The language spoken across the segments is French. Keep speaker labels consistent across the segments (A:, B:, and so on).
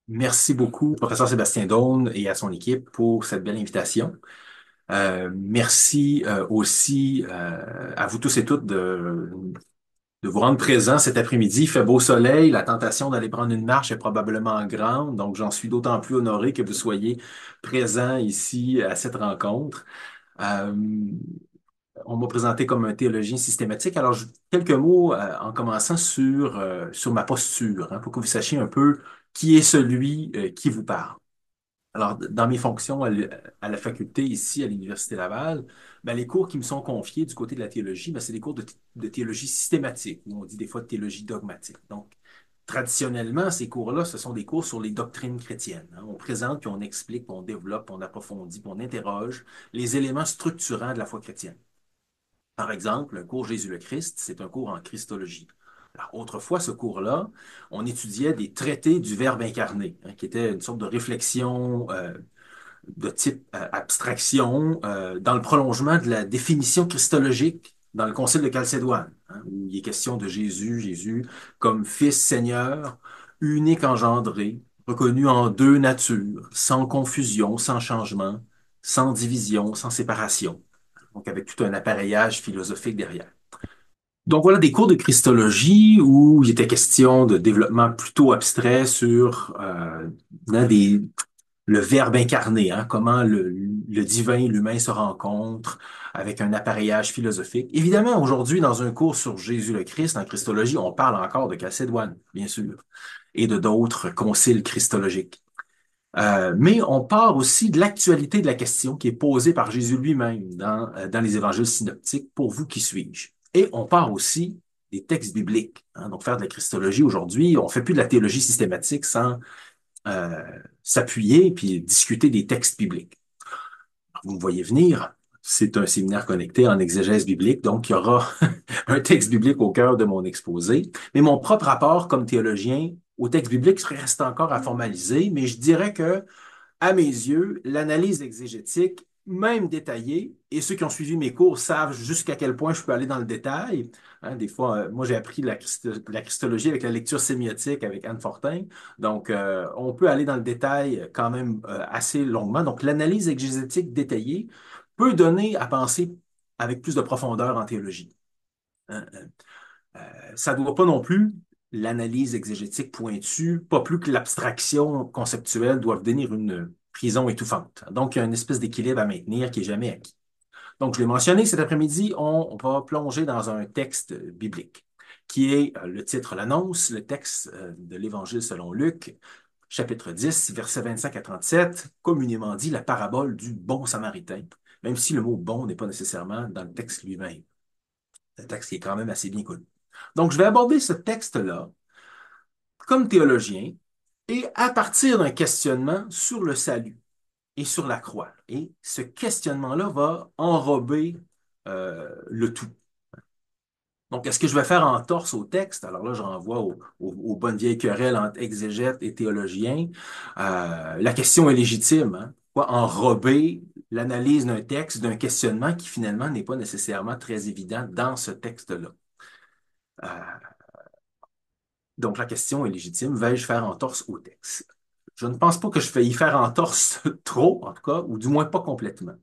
A: Merci beaucoup, professeur Sébastien Daune et à son équipe pour cette belle invitation. Merci aussi à vous tous et toutes de vous rendre présents cet après-midi. Il fait beau soleil, la tentation d'aller prendre une marche est probablement grande, donc j'en suis d'autant plus honoré que vous soyez présents ici à cette rencontre. Euh, on m'a présenté comme un théologien systématique. Alors, quelques mots en commençant sur ma posture, hein, pour que vous sachiez un peu qui est celui qui vous parle. Alors, dans mes fonctions à la faculté ici à l'Université Laval, ben, les cours qui me sont confiés du côté de la théologie, ben, c'est des cours de théologie systématique, ou on dit des fois de théologie dogmatique. Donc, traditionnellement, ces cours-là, ce sont des cours sur les doctrines chrétiennes, hein. On présente, puis on explique, puis on développe, puis on approfondit, puis on interroge les éléments structurants de la foi chrétienne. Par exemple, le cours Jésus le Christ, c'est un cours en Christologie. Alors, autrefois, ce cours-là, on étudiait des traités du Verbe incarné, hein, qui était une sorte de réflexion de type abstraction dans le prolongement de la définition christologique dans le Concile de Chalcédoine, hein, où il est question de Jésus comme Fils Seigneur, unique engendré, reconnu en deux natures, sans confusion, sans changement, sans division, sans séparation. Donc avec tout un appareillage philosophique derrière. Donc voilà des cours de Christologie où il était question de développement plutôt abstrait sur des le Verbe incarné, hein, comment le divin et l'humain se rencontrent avec un appareillage philosophique. Évidemment, aujourd'hui, dans un cours sur Jésus le Christ, en Christologie, on parle encore de Chalcédoine, bien sûr, et de d'autres conciles christologiques. Mais on part aussi de l'actualité de la question qui est posée par Jésus lui-même dans les évangiles synoptiques, pour vous qui suis-je? Et on part aussi des textes bibliques, hein. Donc, faire de la christologie aujourd'hui, on fait plus de la théologie systématique sans euh, s'appuyer puis discuter des textes bibliques. Vous me voyez venir, c'est un séminaire connecté en exégèse biblique, donc il y aura un texte biblique au cœur de mon exposé. Mais mon propre rapport comme théologien au texte biblique reste encore à formaliser, mais je dirais que à mes yeux, l'analyse exégétique, même détaillée, et ceux qui ont suivi mes cours savent jusqu'à quel point je peux aller dans le détail. Hein, des fois, moi, j'ai appris la christologie avec la lecture sémiotique avec Anne Fortin. Donc, on peut aller dans le détail quand même assez longuement. Donc, l'analyse exégétique détaillée peut donner à penser avec plus de profondeur en théologie. Hein. Ça ne doit pas non plus, l'analyse exégétique pointue, pas plus que l'abstraction conceptuelle doivent devenir une prison étouffante. Donc, il y a une espèce d'équilibre à maintenir qui est jamais acquis. Donc, je l'ai mentionné cet après-midi, on va plonger dans un texte biblique, qui est, le titre l'annonce, le texte de l'Évangile selon Luc, chapitre 10, versets 25 à 37, communément dit la parabole du bon samaritain, même si le mot bon n'est pas nécessairement dans le texte lui-même. Un texte qui est quand même assez bien connu. Donc, je vais aborder ce texte-là comme théologien et à partir d'un questionnement sur le salut et sur la croix. Et ce questionnement-là va enrober le tout. Donc, est-ce que je vais faire entorse au texte? Alors là, je renvoie aux bonnes vieilles querelles entre exégètes et théologiens. La question est légitime, hein? Pourquoi enrober l'analyse d'un texte, d'un questionnement qui finalement n'est pas nécessairement très évident dans ce texte-là? Euh, Donc, la question est légitime. Vais-je faire entorse au texte? Je ne pense pas que je vais y faire entorse trop, en tout cas, ou du moins pas complètement.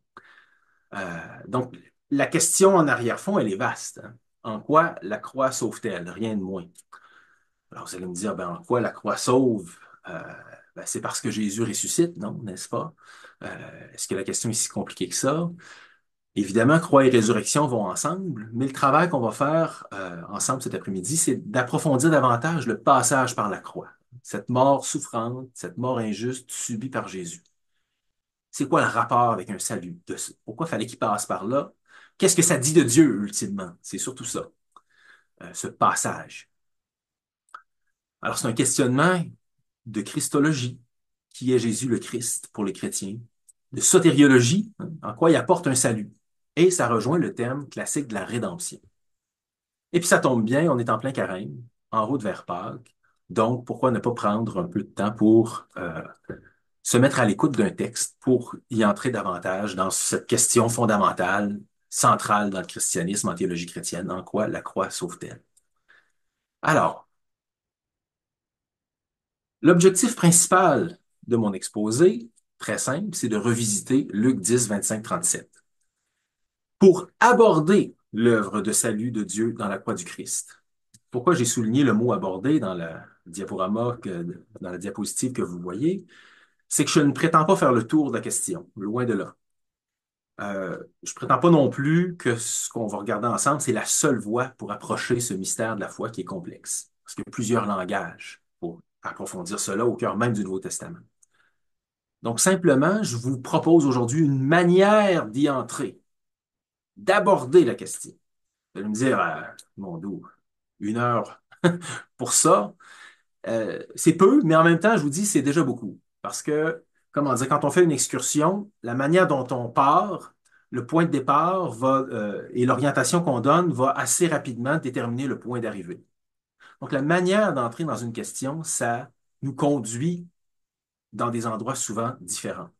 A: Donc, la question en arrière-fond, elle est vaste, hein. En quoi la croix sauve-t-elle? Rien de moins. Alors, vous allez me dire, ben, en quoi la croix sauve? Euh, ben, c'est parce que Jésus ressuscite, non, n'est-ce pas? Est-ce que la question est si compliquée que ça? Évidemment, croix et résurrection vont ensemble, mais le travail qu'on va faire ensemble cet après-midi, c'est d'approfondir davantage le passage par la croix, cette mort souffrante, cette mort injuste subie par Jésus. C'est quoi le rapport avec un salut? Pourquoi fallait qu'il passe par là? Qu'est-ce que ça dit de Dieu, ultimement? C'est surtout ça, ce passage. Alors, c'est un questionnement de Christologie, qui est Jésus le Christ pour les chrétiens, de sotériologie, hein, en quoi il apporte un salut. Et ça rejoint le thème classique de la rédemption. Et puis ça tombe bien, on est en plein carême, en route vers Pâques. Donc, pourquoi ne pas prendre un peu de temps pour se mettre à l'écoute d'un texte, pour y entrer davantage dans cette question fondamentale, centrale dans le christianisme, en théologie chrétienne, en quoi la croix sauve-t-elle? Alors, L'objectif principal de mon exposé, très simple, c'est de revisiter Luc 10, 25, 37 pour aborder l'œuvre de salut de Dieu dans la croix du Christ. Pourquoi j'ai souligné le mot aborder dans la diaporama, dans la diapositive que vous voyez, c'est que je ne prétends pas faire le tour de la question, loin de là. Je prétends pas non plus que ce qu'on va regarder ensemble, c'est la seule voie pour approcher ce mystère de la foi qui est complexe. Parce qu'il y a plusieurs langages pour approfondir cela au cœur même du Nouveau Testament. Donc, simplement, je vous propose aujourd'hui une manière d'y entrer, d'aborder la question. Vous allez me dire, mon doux, 1 heure pour ça, c'est peu, mais en même temps, je vous dis, c'est déjà beaucoup. Parce que, comment dire, quand on fait une excursion, la manière dont on part, le point de départ et l'orientation qu'on donne va assez rapidement déterminer le point d'arrivée. Donc, la manière d'entrer dans une question, ça nous conduit dans des endroits souvent différents.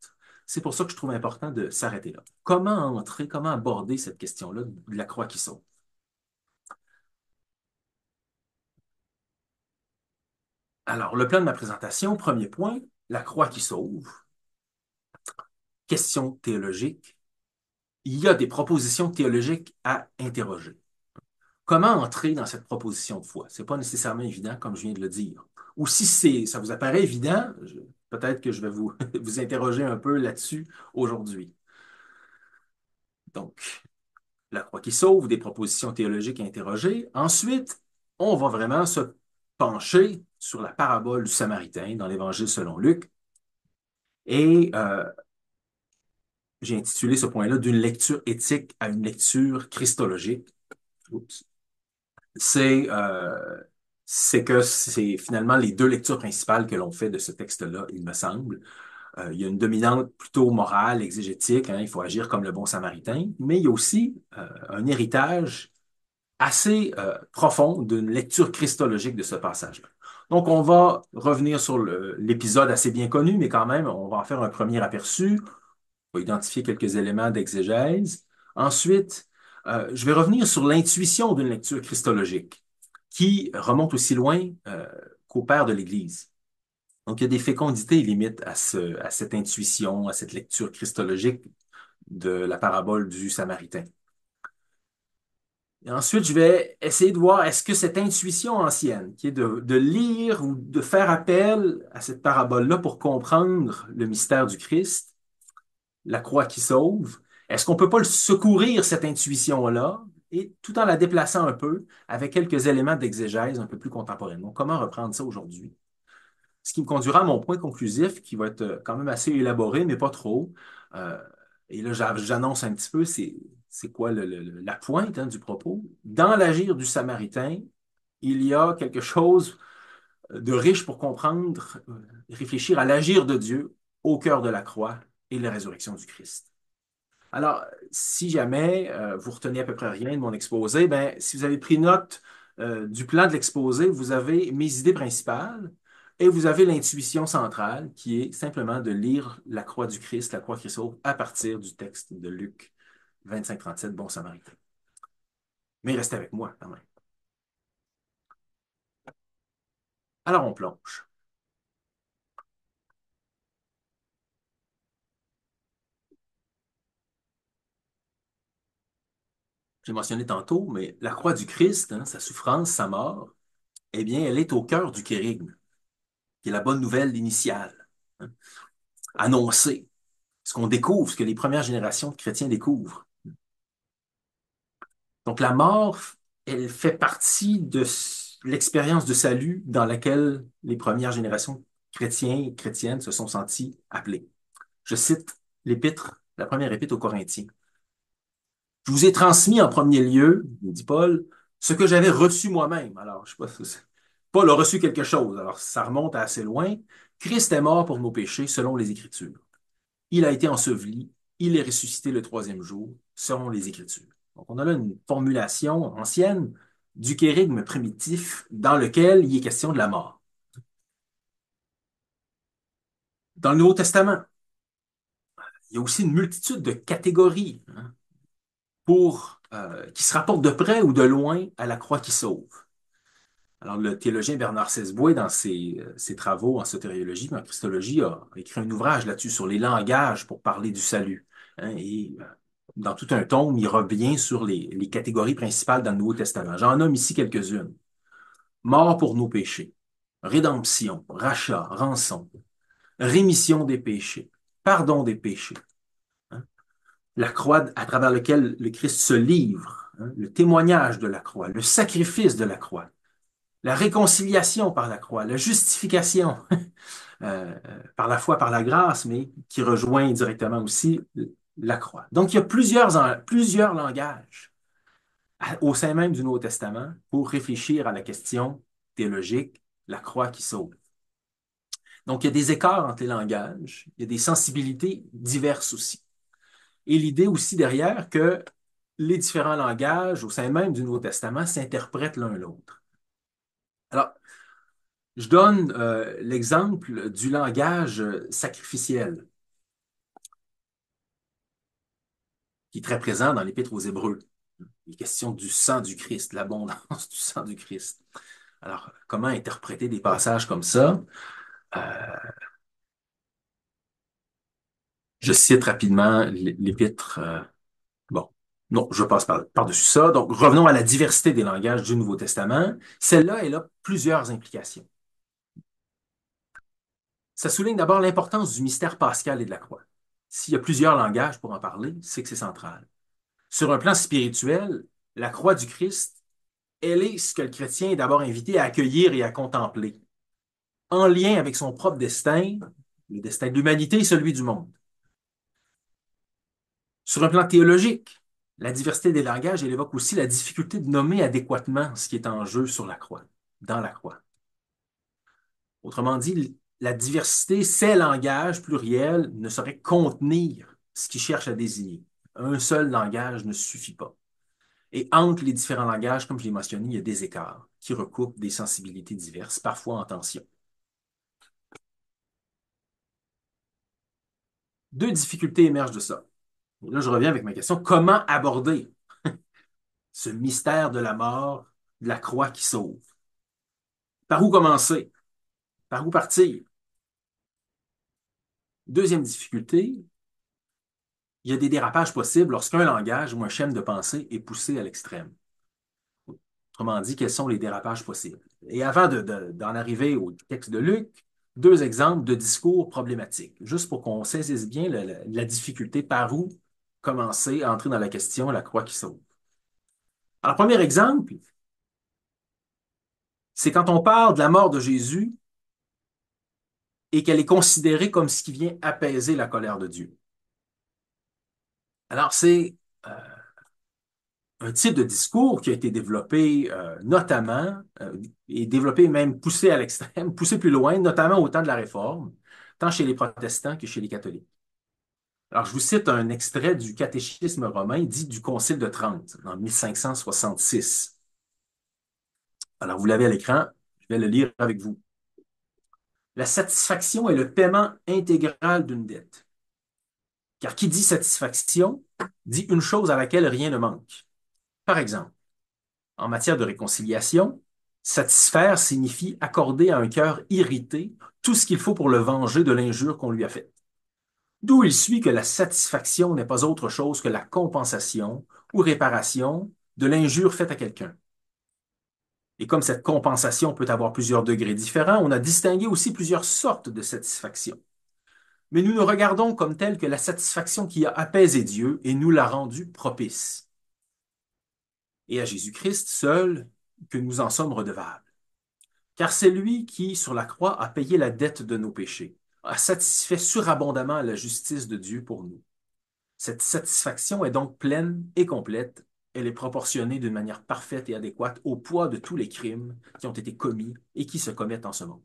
A: C'est pour ça que je trouve important de s'arrêter là. Comment entrer, comment aborder cette question-là de la croix qui sauve? Alors, le plan de ma présentation, premier point, la croix qui sauve, question théologique. Il y a des propositions théologiques à interroger. Comment entrer dans cette proposition de foi? C'est pas nécessairement évident, comme je viens de le dire. Ou si ça vous apparaît évident, peut-être que je vais vous, vous interroger un peu là-dessus aujourd'hui. Donc, la croix qui sauve, des propositions théologiques à interroger. Ensuite, on va vraiment se pencher sur la parabole du Samaritain dans l'Évangile selon Luc. Et j'ai intitulé ce point-là d'une lecture éthique à une lecture christologique. Oups. c'est c'est que c'est finalement les deux lectures principales que l'on fait de ce texte-là, il me semble. Il y a une dominante plutôt morale, exégétique, hein, il faut agir comme le bon Samaritain, mais il y a aussi un héritage assez profond d'une lecture christologique de ce passage-là. Donc, on va revenir sur l'épisode assez bien connu, mais quand même, on va en faire un premier aperçu. On va identifier quelques éléments d'exégèse. Ensuite, je vais revenir sur l'intuition d'une lecture christologique qui remonte aussi loin qu'au père de l'Église. Donc, il y a des fécondités limites à cette intuition, à cette lecture christologique de la parabole du Samaritain. Et ensuite, je vais essayer de voir est-ce que cette intuition ancienne, qui est de lire ou de faire appel à cette parabole-là pour comprendre le mystère du Christ, la croix qui sauve, est-ce qu'on peut pas le secourir, cette intuition-là, et tout en la déplaçant un peu avec quelques éléments d'exégèse un peu plus contemporains. Donc, comment reprendre ça aujourd'hui? Ce qui me conduira à mon point conclusif, qui va être quand même assez élaboré, mais pas trop. Euh, et là, j'annonce un petit peu, c'est quoi la pointe hein, du propos. Dans l'agir du Samaritain, il y a quelque chose de riche pour comprendre, réfléchir à l'agir de Dieu au cœur de la croix et la résurrection du Christ. Alors, si jamais vous retenez à peu près rien de mon exposé, ben, si vous avez pris note du plan de l'exposé, vous avez mes idées principales et vous avez l'intuition centrale qui est simplement de lire la croix du Christ, la croix Christ sauve, à partir du texte de Luc 25-37, Bon Samaritain. Mais restez avec moi quand même. Alors, on plonge. J'ai mentionné tantôt, mais la croix du Christ, hein, sa souffrance, sa mort, eh bien, elle est au cœur du kérigme, qui est la bonne nouvelle initiale, hein, annoncée. Ce qu'on découvre, ce que les premières générations de chrétiens découvrent. Donc la mort, elle fait partie de l'expérience de salut dans laquelle les premières générations chrétiens et chrétiennes se sont senties appelées. Je cite l'épître, la première épître aux Corinthiens. Je vous ai transmis en premier lieu, dit Paul, ce que j'avais reçu moi-même. Alors, je sais pas, Paul a reçu quelque chose. Alors, ça remonte à assez loin. Christ est mort pour nos péchés selon les Écritures. Il a été enseveli, il est ressuscité le troisième jour, selon les Écritures. Donc, on a là une formulation ancienne du kérigme primitif dans lequel il est question de la mort. Dans le Nouveau Testament, il y a aussi une multitude de catégories hein, qui se rapportent de près ou de loin à la croix qui sauve. Alors, le théologien Bernard Sesboué, dans ses travaux en sotériologie et en christologie, a écrit un ouvrage là-dessus sur les langages pour parler du salut. Hein, et dans tout un tome, il revient sur les catégories principales dans le Nouveau Testament. J'en nomme ici quelques-unes. Mort pour nos péchés, rédemption, rachat, rançon, rémission des péchés, pardon des péchés, hein, la croix à travers laquelle le Christ se livre, hein, le témoignage de la croix, le sacrifice de la croix, la réconciliation par la croix, la justification par la foi, par la grâce, mais qui rejoint directement aussi la croix. Donc, il y a plusieurs langages au sein même du Nouveau Testament pour réfléchir à la question théologique, la croix qui sauve. Donc, il y a des écarts entre les langages, il y a des sensibilités diverses aussi. Et l'idée aussi derrière que les différents langages au sein même du Nouveau Testament s'interprètent l'un l'autre. Alors, je donne l'exemple du langage sacrificiel, qui est très présent dans l'Épître aux Hébreux. Les questions du sang du Christ, l'abondance du sang du Christ. Alors, comment interpréter des passages comme ça? Euh, je cite rapidement l'Épître. Bon, non, je passe par-dessus ça. Donc, revenons à la diversité des langages du Nouveau Testament. Celle-là, elle a plusieurs implications. Ça souligne d'abord l'importance du mystère pascal et de la croix. S'il y a plusieurs langages pour en parler, c'est que c'est central. Sur un plan spirituel, la croix du Christ, elle est ce que le chrétien est d'abord invité à accueillir et à contempler, en lien avec son propre destin, le destin de l'humanité et celui du monde. Sur un plan théologique, la diversité des langages, elle évoque aussi la difficulté de nommer adéquatement ce qui est en jeu sur la croix, dans la croix. Autrement dit, la diversité, ces langages pluriels, ne saurait contenir ce qui cherche à désigner. Un seul langage ne suffit pas. Et entre les différents langages, comme je l'ai mentionné, il y a des écarts qui recoupent des sensibilités diverses, parfois en tension. Deux difficultés émergent de ça. Et là, je reviens avec ma question. Comment aborder ce mystère de la mort, de la croix qui sauve? Par où commencer? Par où partir? Deuxième difficulté, il y a des dérapages possibles lorsqu'un langage ou un schème de pensée est poussé à l'extrême. Autrement dit, quels sont les dérapages possibles? Et avant d'en arriver au texte de Luc, deux exemples de discours problématiques, juste pour qu'on saisisse bien la difficulté par où commencer à entrer dans la question la croix qui sauve. Alors, premier exemple, c'est quand on parle de la mort de Jésus et qu'elle est considérée comme ce qui vient apaiser la colère de Dieu. Alors, c'est euh, un type de discours qui a été développé notamment, et développé même poussé à l'extrême, poussé plus loin, notamment au temps de la Réforme, tant chez les protestants que chez les catholiques. Alors, je vous cite un extrait du catéchisme romain dit du Concile de Trente, en 1566. Alors, vous l'avez à l'écran, je vais le lire avec vous. La satisfaction est le paiement intégral d'une dette. Car qui dit satisfaction dit une chose à laquelle rien ne manque. Par exemple, en matière de réconciliation, satisfaire signifie accorder à un cœur irrité tout ce qu'il faut pour le venger de l'injure qu'on lui a faite. D'où il suit que la satisfaction n'est pas autre chose que la compensation ou réparation de l'injure faite à quelqu'un. Et comme cette compensation peut avoir plusieurs degrés différents, on a distingué aussi plusieurs sortes de satisfaction. Mais nous nous regardons comme telle que la satisfaction qui a apaisé Dieu et nous l'a rendu propice. Et à Jésus-Christ seul que nous en sommes redevables. Car c'est lui qui, sur la croix, a payé la dette de nos péchés, a satisfait surabondamment la justice de Dieu pour nous. Cette satisfaction est donc pleine et complète. Elle est proportionnée d'une manière parfaite et adéquate au poids de tous les crimes qui ont été commis et qui se commettent en ce monde.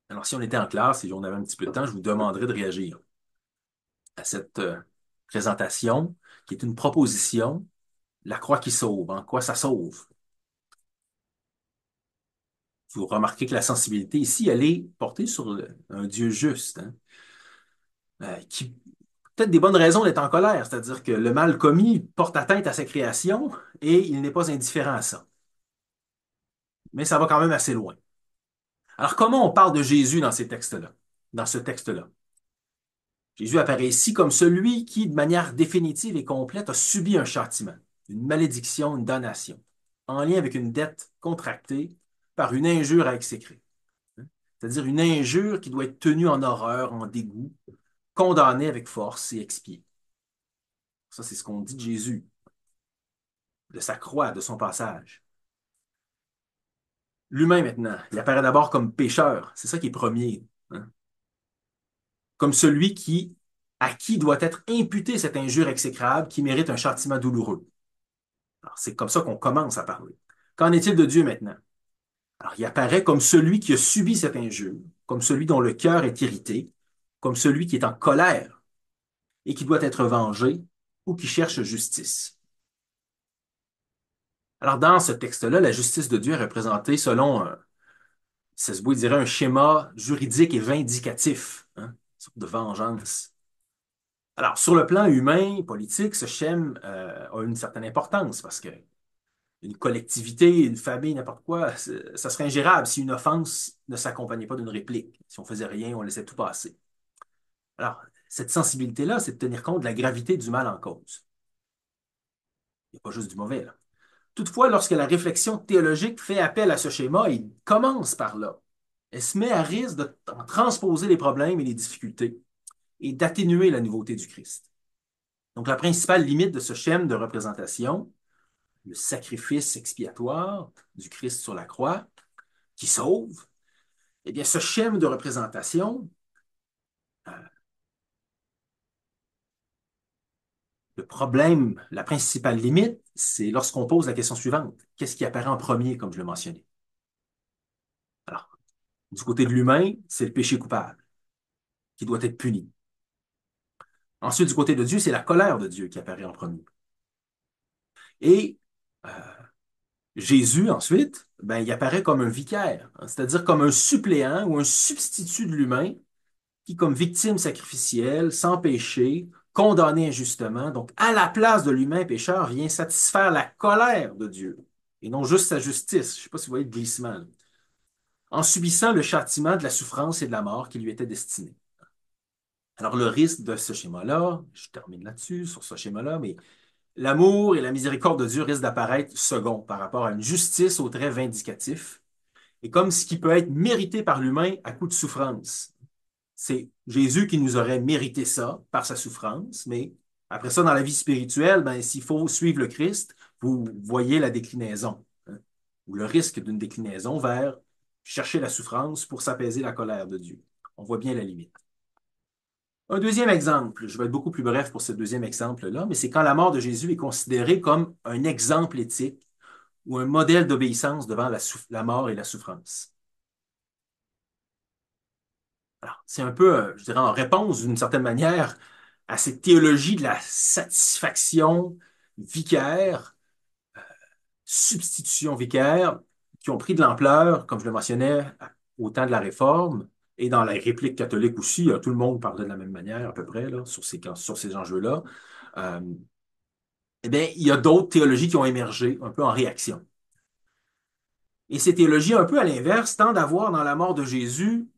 A: Alors, si on était en classe et on avait un petit peu de temps, je vous demanderais de réagir à cette présentation, qui est une proposition, la croix qui sauve. En quoi ça sauve? Vous remarquez que la sensibilité ici, elle est portée sur un Dieu juste, hein, qui peut-être des bonnes raisons d'être en colère, c'est-à-dire que le mal commis porte atteinte à sa création et il n'est pas indifférent à ça. Mais ça va quand même assez loin. Alors, comment on parle de Jésus dans ces textes-là, dans ce texte-là? Jésus apparaît ici comme celui qui, de manière définitive et complète, a subi un châtiment, une malédiction, une damnation, en lien avec une dette contractée par une injure à exécrer. C'est-à-dire une injure qui doit être tenue en horreur, en dégoût, condamnée avec force et expiée. Ça, c'est ce qu'on dit de Jésus, de sa croix, de son passage. L'humain, maintenant, il apparaît d'abord comme pécheur. C'est ça qui est premier. Hein. Comme celui à qui doit être imputée cette injure exécrable qui mérite un châtiment douloureux. Alors, c'est comme ça qu'on commence à parler. Qu'en est-il de Dieu maintenant? Alors, il apparaît comme celui qui a subi cette injure, comme celui dont le cœur est irrité, comme celui qui est en colère et qui doit être vengé ou qui cherche justice. Alors, dans ce texte-là, la justice de Dieu est représentée selon, ça se dirait, un schéma juridique et vindicatif, hein, une sorte de vengeance. Alors, sur le plan humain, politique, ce schème a une certaine importance parce que une collectivité, une famille, n'importe quoi, ça serait ingérable si une offense ne s'accompagnait pas d'une réplique. Si on faisait rien, on laissait tout passer. Alors, cette sensibilité-là, c'est de tenir compte de la gravité du mal en cause. Il n'y a pas juste du mauvais, là. Toutefois, lorsque la réflexion théologique fait appel à ce schéma, il commence par là. Elle se met à risque de transposer les problèmes et les difficultés et d'atténuer la nouveauté du Christ. Donc, la principale limite de ce schème de représentation, le sacrifice expiatoire du Christ sur la croix, qui sauve, eh bien, ce schème de représentation, euh, le problème, la principale limite, c'est lorsqu'on pose la question suivante. Qu'est-ce qui apparaît en premier, comme je le mentionnais? Alors, du côté de l'humain, c'est le péché coupable qui doit être puni. Ensuite, du côté de Dieu, c'est la colère de Dieu qui apparaît en premier. Et euh, Jésus, ensuite, ben, il apparaît comme un vicaire, hein, c'est-à-dire comme un suppléant ou un substitut de l'humain qui, comme victime sacrificielle, sans péché, condamné injustement, donc à la place de l'humain pécheur, vient satisfaire la colère de Dieu et non juste sa justice. Je ne sais pas si vous voyez le glissement, là. En subissant le châtiment de la souffrance et de la mort qui lui était destiné. Alors, le risque de ce schéma-là, je termine là-dessus, sur ce schéma-là, mais l'amour et la miséricorde de Dieu risquent d'apparaître second par rapport à une justice au trait vindicatif, et comme ce qui peut être mérité par l'humain à coup de souffrance. C'est Jésus qui nous aurait mérité ça par sa souffrance, mais après ça, dans la vie spirituelle, ben, s'il faut suivre le Christ, vous voyez la déclinaison, hein, ou le risque d'une déclinaison vers chercher la souffrance pour s'apaiser la colère de Dieu. On voit bien la limite. Un deuxième exemple, je vais être beaucoup plus bref pour ce deuxième exemple-là, mais c'est quand la mort de Jésus est considérée comme un exemple éthique ou un modèle d'obéissance devant la mort et la souffrance. Alors, c'est un peu, je dirais, en réponse d'une certaine manière à cette théologie de la satisfaction vicaire, substitution vicaire, qui ont pris de l'ampleur, comme je le mentionnais, au temps de la Réforme et dans la réplique catholique aussi. Tout le monde parlait de la même manière, à peu près, là, sur ces enjeux-là. Euh, eh bien, il y a d'autres théologies qui ont émergé un peu en réaction. Et ces théologies, un peu à l'inverse, tendent à voir dans la mort de Jésus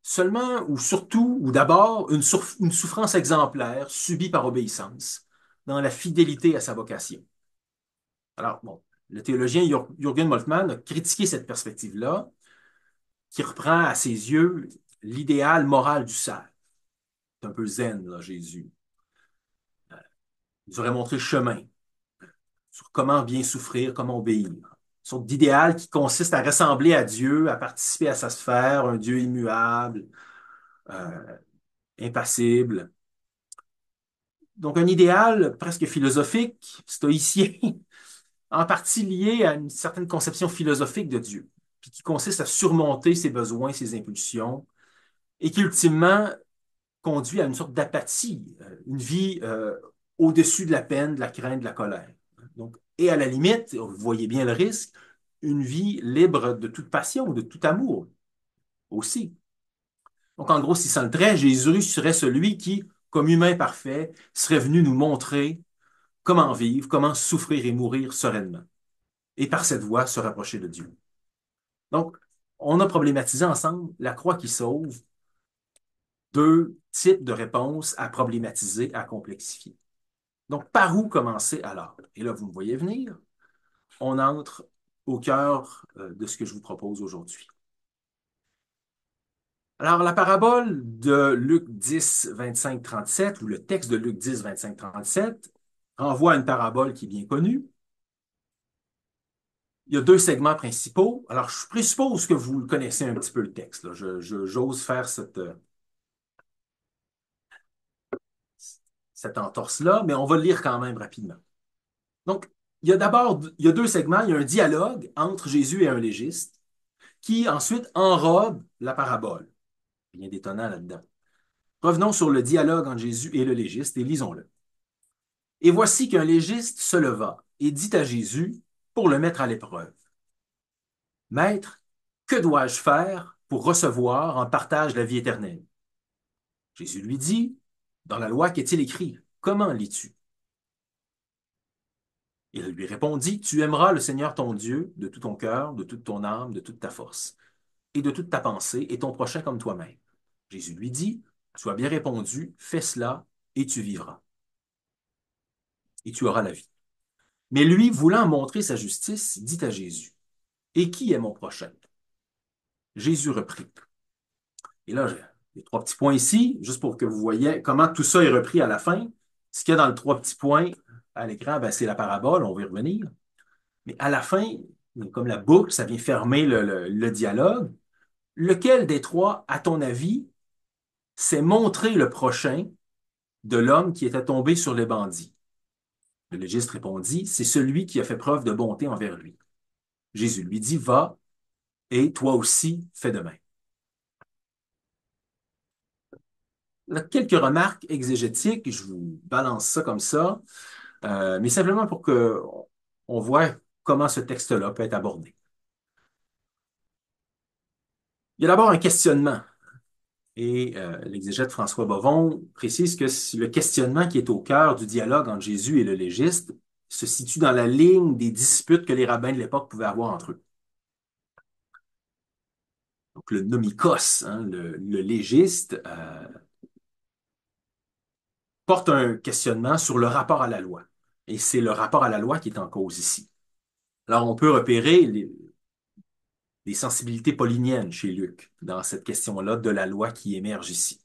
A: seulement ou surtout ou d'abord une souffrance exemplaire subie par obéissance dans la fidélité à sa vocation. Alors, bon, le théologien Jürgen Moltmann a critiqué cette perspective-là, qui reprend à ses yeux l'idéal moral du sage. C'est un peu zen, là, Jésus. Il nous aurait montré le chemin sur comment bien souffrir, comment obéir. Une sorte d'idéal qui consiste à ressembler à Dieu, à participer à sa sphère, un Dieu immuable, euh, impassible. Donc, un idéal presque philosophique, stoïcien, en partie lié à une certaine conception philosophique de Dieu, puis qui consiste à surmonter ses besoins, ses impulsions, et qui ultimement conduit à une sorte d'apathie, une vie au-dessus de la peine, de la crainte, de la colère. Donc, et à la limite, vous voyez bien le risque, une vie libre de toute passion, de tout amour aussi. Donc, en gros, si ça le trait, Jésus serait celui qui comme humain parfait, serait venu nous montrer comment vivre, comment souffrir et mourir sereinement, et par cette voie se rapprocher de Dieu. Donc, on a problématisé ensemble la croix qui sauve, deux types de réponses à problématiser, à complexifier. Donc, par où commencer alors? Et là, vous me voyez venir, on entre au cœur de ce que je vous propose aujourd'hui. Alors, la parabole de Luc 10, 25, 37, ou le texte de Luc 10, 25, 37, renvoie à une parabole qui est bien connue. Il y a deux segments principaux. Alors, je présuppose que vous connaissez un petit peu le texte, là. J'ose faire cette entorse-là, mais on va le lire quand même rapidement. Donc, il y a deux segments. Il y a un dialogue entre Jésus et un légiste qui ensuite enrobe la parabole. Rien d'étonnant là-dedans. Revenons sur le dialogue entre Jésus et le légiste et lisons-le. Et voici qu'un légiste se leva et dit à Jésus pour le mettre à l'épreuve. Maître, que dois-je faire pour recevoir en partage la vie éternelle? Jésus lui dit, dans la loi, qu'est-il écrit? Comment lis-tu? Il lui répondit, tu aimeras le Seigneur ton Dieu de tout ton cœur, de toute ton âme, de toute ta force, et de toute ta pensée, et ton prochain comme toi-même. Jésus lui dit, tu as bien répondu, fais cela, et tu vivras, et tu auras la vie. Mais lui, voulant montrer sa justice, dit à Jésus, et qui est mon prochain? Jésus reprit. Et là, j'ai les trois petits points ici, juste pour que vous voyez comment tout ça est repris à la fin. Ce qu'il y a dans les trois petits points à l'écran, ben, c'est la parabole, on va y revenir. Mais à la fin, comme la boucle, ça vient fermer le dialogue. Lequel des trois, à ton avis, s'est montré le prochain de l'homme qui était tombé sur les bandits? Le légiste répondit, c'est celui qui a fait preuve de bonté envers lui. Jésus lui dit, va, et toi aussi, fais de même. Là, quelques remarques exégétiques, je vous balance ça comme ça, mais simplement pour que on voit comment ce texte-là peut être abordé. Il y a d'abord un questionnement. Et l'exégète François Bovon précise que le questionnement qui est au cœur du dialogue entre Jésus et le légiste se situe dans la ligne des disputes que les rabbins de l'époque pouvaient avoir entre eux. Donc le nomikos, hein, le légiste, porte un questionnement sur le rapport à la loi. Et c'est le rapport à la loi qui est en cause ici. Alors on peut repérer les sensibilités pauliniennes chez Luc dans cette question-là de la loi qui émerge ici.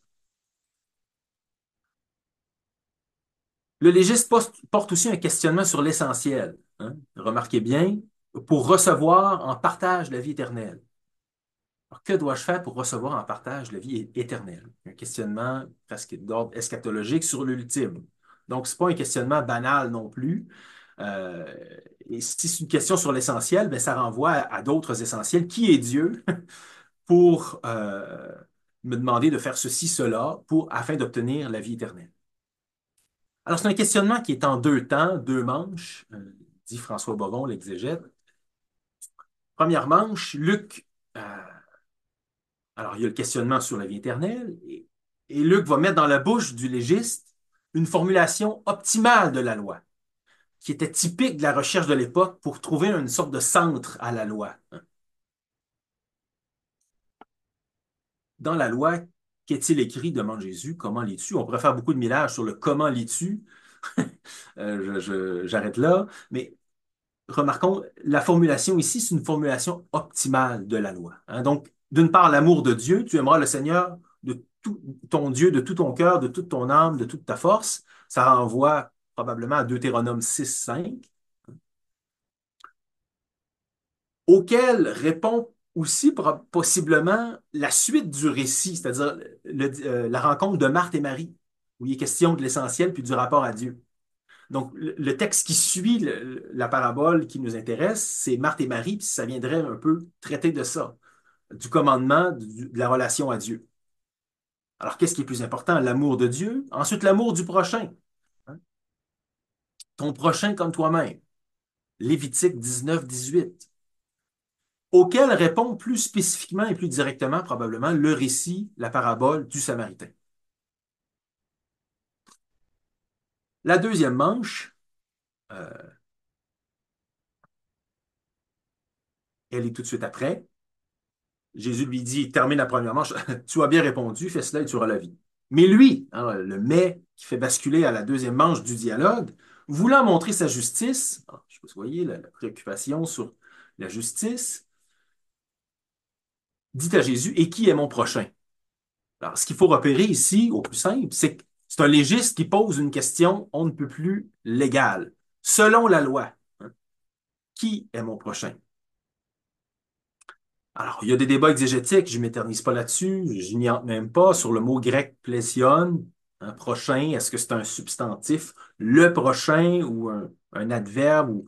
A: Le légiste porte aussi un questionnement sur l'essentiel, hein. Remarquez bien, pour recevoir en partage la vie éternelle. Alors, que dois-je faire pour recevoir en partage la vie éternelle? Un questionnement presque d'ordre eschatologique sur l'ultime. Donc, ce n'est pas un questionnement banal non plus. Euh, et si c'est une question sur l'essentiel, ben, ça renvoie à d'autres essentiels. Qui est Dieu pour me demander de faire ceci, cela, afin d'obtenir la vie éternelle? Alors, c'est un questionnement qui est en deux temps, deux manches, dit François Bovon, l'exégète. Première manche, Luc, alors il y a le questionnement sur la vie éternelle, et Luc va mettre dans la bouche du légiste une formulation optimale de la loi, qui était typique de la recherche de l'époque pour trouver une sorte de centre à la loi. Dans la loi, qu'est-il écrit, demande Jésus, comment lis-tu? On pourrait faire beaucoup de millages sur le comment lis-tu. J'arrête là, mais remarquons, la formulation ici, c'est une formulation optimale de la loi, hein. Donc, d'une part, l'amour de Dieu, tu aimeras le Seigneur de tout ton Dieu, de tout ton cœur, de toute ton âme, de toute ta force. Ça renvoie probablement à Deutéronome 6, 5, auquel répond aussi possiblement la suite du récit, c'est-à-dire la rencontre de Marthe et Marie, où il est question de l'essentiel puis du rapport à Dieu. Donc, le texte qui suit la parabole qui nous intéresse, c'est Marthe et Marie, puis ça viendrait un peu traiter de ça, du commandement, de la relation à Dieu. Alors, qu'est-ce qui est plus important? L'amour de Dieu, ensuite l'amour du prochain, hein. Ton prochain comme toi-même. Lévitique 19, 18, auquel répond plus spécifiquement et plus directement probablement le récit, la parabole du Samaritain. La deuxième manche, euh, elle est tout de suite après. Jésus lui dit, termine la première manche, tu as bien répondu, fais cela et tu auras la vie. Mais lui, hein, le mais qui fait basculer à la deuxième manche du dialogue, voulant montrer sa justice, je sais pas si vous voyez la préoccupation sur la justice, dit à Jésus, et qui est mon prochain? Alors, ce qu'il faut repérer ici, au plus simple, c'est que c'est un légiste qui pose une question on ne peut plus légale. Selon la loi, hein, qui est mon prochain? Alors, il y a des débats exégétiques, je ne m'éternise pas là-dessus, je n'y entre même pas sur le mot grec plésion, un prochain, est-ce que c'est un substantif, le prochain ou un adverbe ou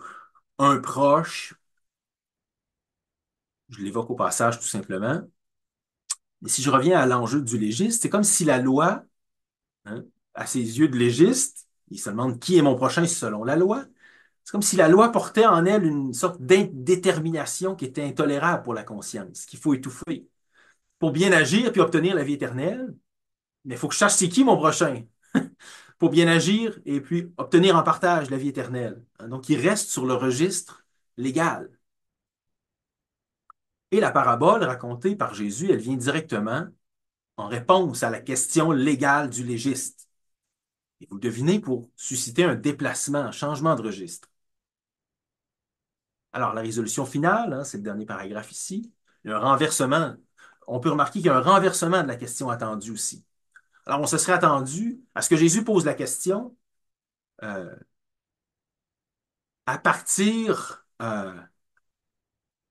A: un proche? Je l'évoque au passage tout simplement. Mais si je reviens à l'enjeu du légiste, c'est comme si la loi, hein, à ses yeux de légiste, il se demande qui est mon prochain selon la loi. C'est comme si la loi portait en elle une sorte d'indétermination qui était intolérable pour la conscience, qu'il faut étouffer. Pour bien agir puis obtenir la vie éternelle, mais il faut que je sache c'est qui mon prochain. Pour bien agir et puis obtenir en partage la vie éternelle. Hein, donc, il reste sur le registre légal. Et la parabole racontée par Jésus, elle vient directement en réponse à la question légale du légiste. Et vous le devinez, pour susciter un déplacement, un changement de registre. Alors, la résolution finale, hein, c'est le dernier paragraphe ici, il y a un renversement. On peut remarquer qu'il y a un renversement de la question attendue aussi. Alors, on se serait attendu à ce que Jésus pose la question euh, à partir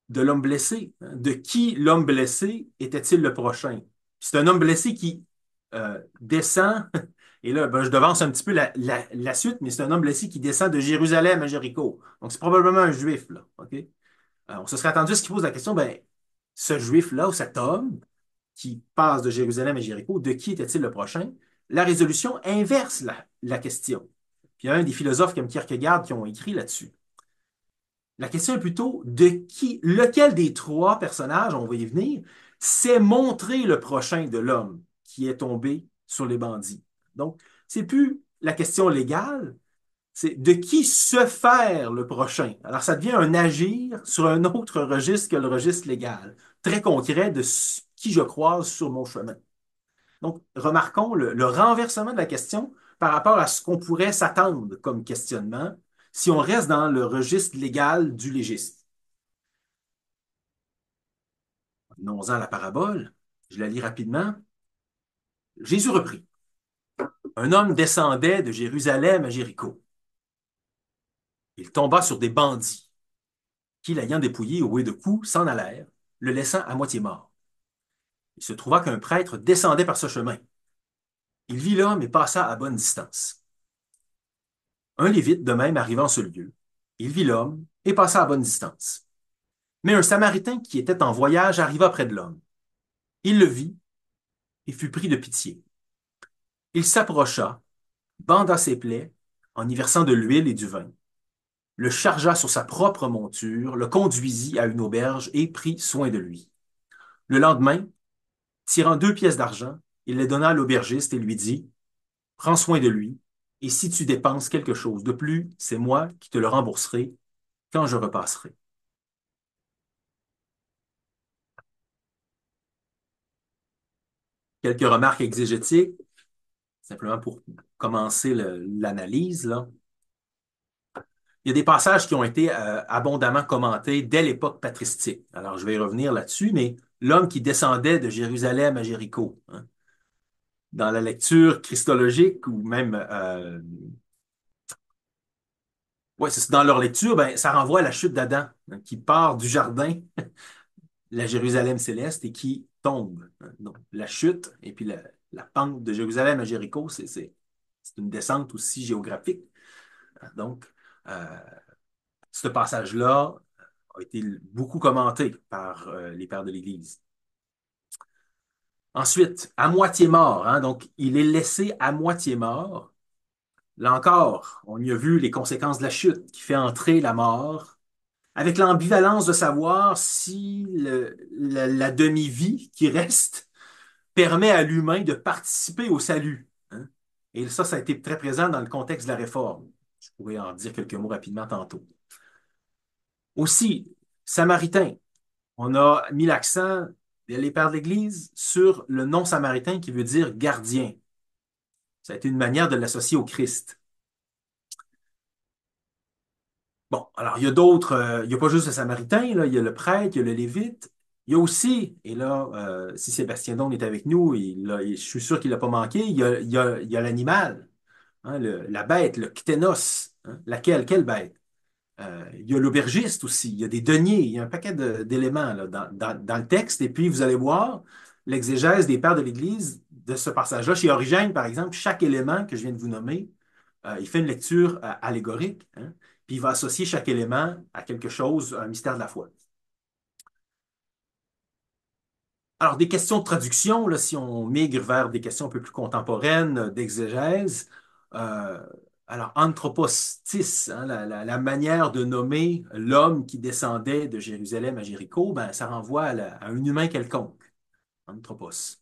A: de l'homme blessé. Hein. De qui l'homme blessé était-il le prochain? C'est un homme blessé qui descend, et là, ben, je devance un petit peu la suite, mais c'est un homme blessé qui descend de Jérusalem à Jéricho. Donc, c'est probablement un juif, là. OK? On se serait attendu à ce qu'il pose la question, ben, ce juif-là ou cet homme qui passe de Jérusalem à Jéricho, de qui était-il le prochain? La résolution inverse la question. Puis il y a un des philosophes comme Kierkegaard qui ont écrit là-dessus. La question est plutôt de qui, lequel des trois personnages, on va y venir, s'est montré le prochain de l'homme qui est tombé sur les bandits. Donc, c'est plus la question légale, c'est de qui se faire le prochain. Alors, ça devient un agir sur un autre registre que le registre légal, très concret de qui je croise sur mon chemin. Donc, remarquons le renversement de la question par rapport à ce qu'on pourrait s'attendre comme questionnement si on reste dans le registre légal du légiste. Venons-en à la parabole. Je la lis rapidement. Jésus reprit. Un homme descendait de Jérusalem à Jéricho. Il tomba sur des bandits qui, l'ayant dépouillé au rouet de coups, s'en allèrent, le laissant à moitié mort. Il se trouva qu'un prêtre descendait par ce chemin. Il vit l'homme et passa à bonne distance. Un lévite de même arriva en ce lieu. Il vit l'homme et passa à bonne distance. Mais un Samaritain qui était en voyage arriva près de l'homme. Il le vit et fut pris de pitié. Il s'approcha, banda ses plaies en y versant de l'huile et du vin, le chargea sur sa propre monture, le conduisit à une auberge et prit soin de lui. Le lendemain, tirant 2 pièces d'argent, il les donna à l'aubergiste et lui dit, prends soin de lui, et si tu dépenses quelque chose de plus, c'est moi qui te le rembourserai quand je repasserai. Quelques remarques exégétiques, simplement pour commencer l'analyse, là. Il y a des passages qui ont été abondamment commentés dès l'époque patristique. Alors, je vais y revenir là-dessus, mais l'homme qui descendait de Jérusalem à Jéricho, hein, dans la lecture christologique ou même ouais, c'est dans leur lecture, ben, ça renvoie à la chute d'Adam, hein, qui part du jardin, la Jérusalem céleste, et qui tombe. Hein. Donc, la chute et puis la pente de Jérusalem à Jéricho, c'est une descente aussi géographique. Donc, euh, ce passage-là a été beaucoup commenté par les pères de l'Église. Ensuite, à moitié mort, hein, donc il est laissé à moitié mort. Là encore, on y a vu les conséquences de la chute qui fait entrer la mort, avec l'ambivalence de savoir si la demi-vie qui reste permet à l'humain de participer au salut. Hein. Et ça a été très présent dans le contexte de la Réforme. Je pourrais en dire quelques mots rapidement tantôt. Aussi, Samaritain. On a mis l'accent, les pères de l'Église, sur le nom samaritain qui veut dire gardien. Ça a été une manière de l'associer au Christ. Bon, alors il y a d'autres, il n'y a pas juste le samaritain, là, il y a le prêtre, il y a le lévite. Il y a aussi, et là, si Sébastien Don est avec nous, je suis sûr qu'il l'a pas manqué, il y a l'animal, hein, la bête, le kténos. Hein, laquelle? Quelle bête? Il y a l'aubergiste aussi, il y a des deniers, il y a un paquet d'éléments là, dans le texte. Et puis, vous allez voir l'exégèse des pères de l'Église de ce passage-là. Chez Origène, par exemple, chaque élément que je viens de vous nommer, il fait une lecture allégorique, hein, puis il va associer chaque élément à quelque chose, à un mystère de la foi. Alors, des questions de traduction, là, si on migre vers des questions un peu plus contemporaines d'exégèse, euh, alors anthropostis, hein, la manière de nommer l'homme qui descendait de Jérusalem à Jéricho, ben, ça renvoie à un humain quelconque, anthropos.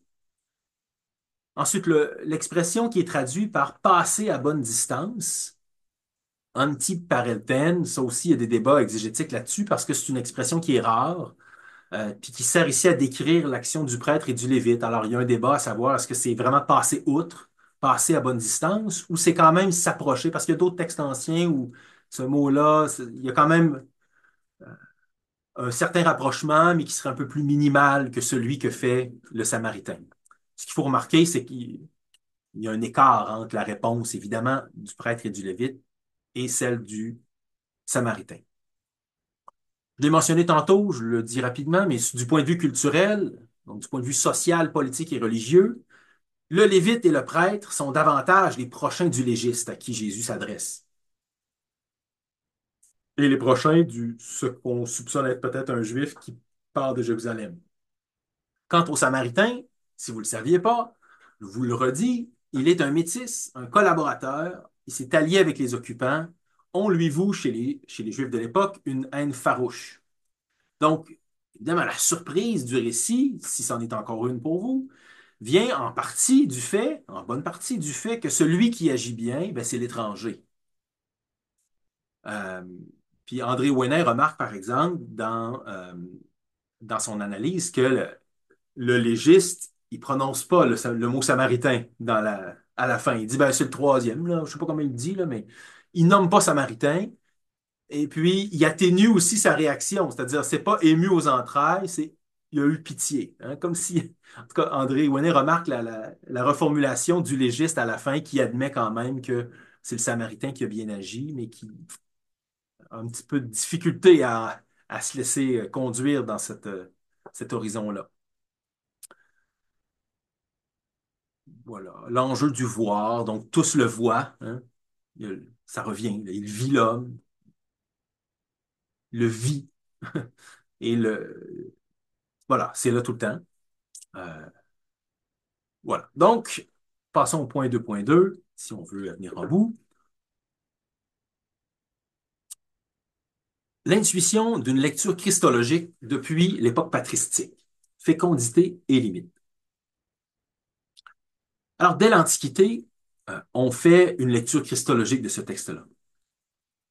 A: Ensuite, l'expression qui est traduite par passer à bonne distance, antiparelten, ça aussi, il y a des débats exégétiques là-dessus parce que c'est une expression qui est rare puis qui sert ici à décrire l'action du prêtre et du lévite. Alors, il y a un débat à savoir, est-ce que c'est vraiment passer outre, passer à bonne distance, ou c'est quand même s'approcher, parce qu'il y a d'autres textes anciens où ce mot-là, il y a quand même un certain rapprochement, mais qui serait un peu plus minimal que celui que fait le Samaritain. Ce qu'il faut remarquer, c'est qu'il y a un écart entre la réponse, évidemment, du prêtre et du lévite et celle du Samaritain. Je l'ai mentionné tantôt, je le dis rapidement, mais du point de vue culturel, donc du point de vue social, politique et religieux, le lévite et le prêtre sont davantage les prochains du légiste à qui Jésus s'adresse. Et les prochains ce qu'on soupçonne être peut-être un juif qui part de Jérusalem. Quant au Samaritain, si vous ne le saviez pas, je vous le redis, il est un métis, un collaborateur, il s'est allié avec les occupants. On lui voue chez les Juifs de l'époque une haine farouche. Donc, évidemment, la surprise du récit, si c'en est encore une pour vous, vient en partie du fait, en bonne partie du fait que celui qui agit bien, ben, c'est l'étranger. Euh, puis André Ouenet remarque, par exemple, dans son analyse, que le légiste, il prononce pas le mot samaritain à la fin. Il dit, ben, c'est le troisième, là. Je sais pas comment il le dit, là, mais il nomme pas samaritain. Et puis, il atténue aussi sa réaction, c'est-à-dire, c'est pas ému aux entrailles, c'est il a eu pitié. Hein, comme si, en tout cas, André Ouenet remarque la reformulation du légiste à la fin qui admet quand même que c'est le Samaritain qui a bien agi, mais qui a un petit peu de difficulté à se laisser conduire dans cet horizon-là. Voilà. L'enjeu du voir, donc tous le voient, hein, ça revient, là, il vit l'homme, le vit, et voilà, c'est là tout le temps. Euh, Voilà. Donc, passons au point 2.2, si on veut venir en bout. L'intuition d'une lecture christologique depuis l'époque patristique. Fécondité et limite. Alors, dès l'Antiquité, on fait une lecture christologique de ce texte-là.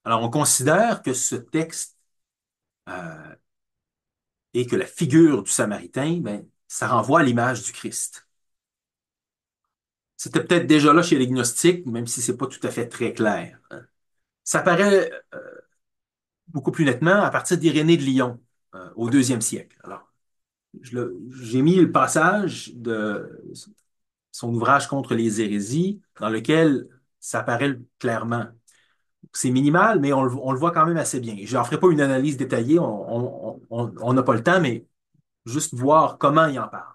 A: Alors, on considère que ce texte euh, et que la figure du Samaritain, ben, ça renvoie à l'image du Christ. C'était peut-être déjà là chez les gnostiques, même si c'est pas tout à fait très clair. Ça paraît beaucoup plus nettement à partir d'Irénée de Lyon, au deuxième siècle. Alors, j'ai mis le passage de son ouvrage contre les hérésies, dans lequel ça apparaît clairement. C'est minimal, mais on le voit quand même assez bien. Je n'en ferai pas une analyse détaillée, on n'a pas le temps, mais juste voir comment il en parle.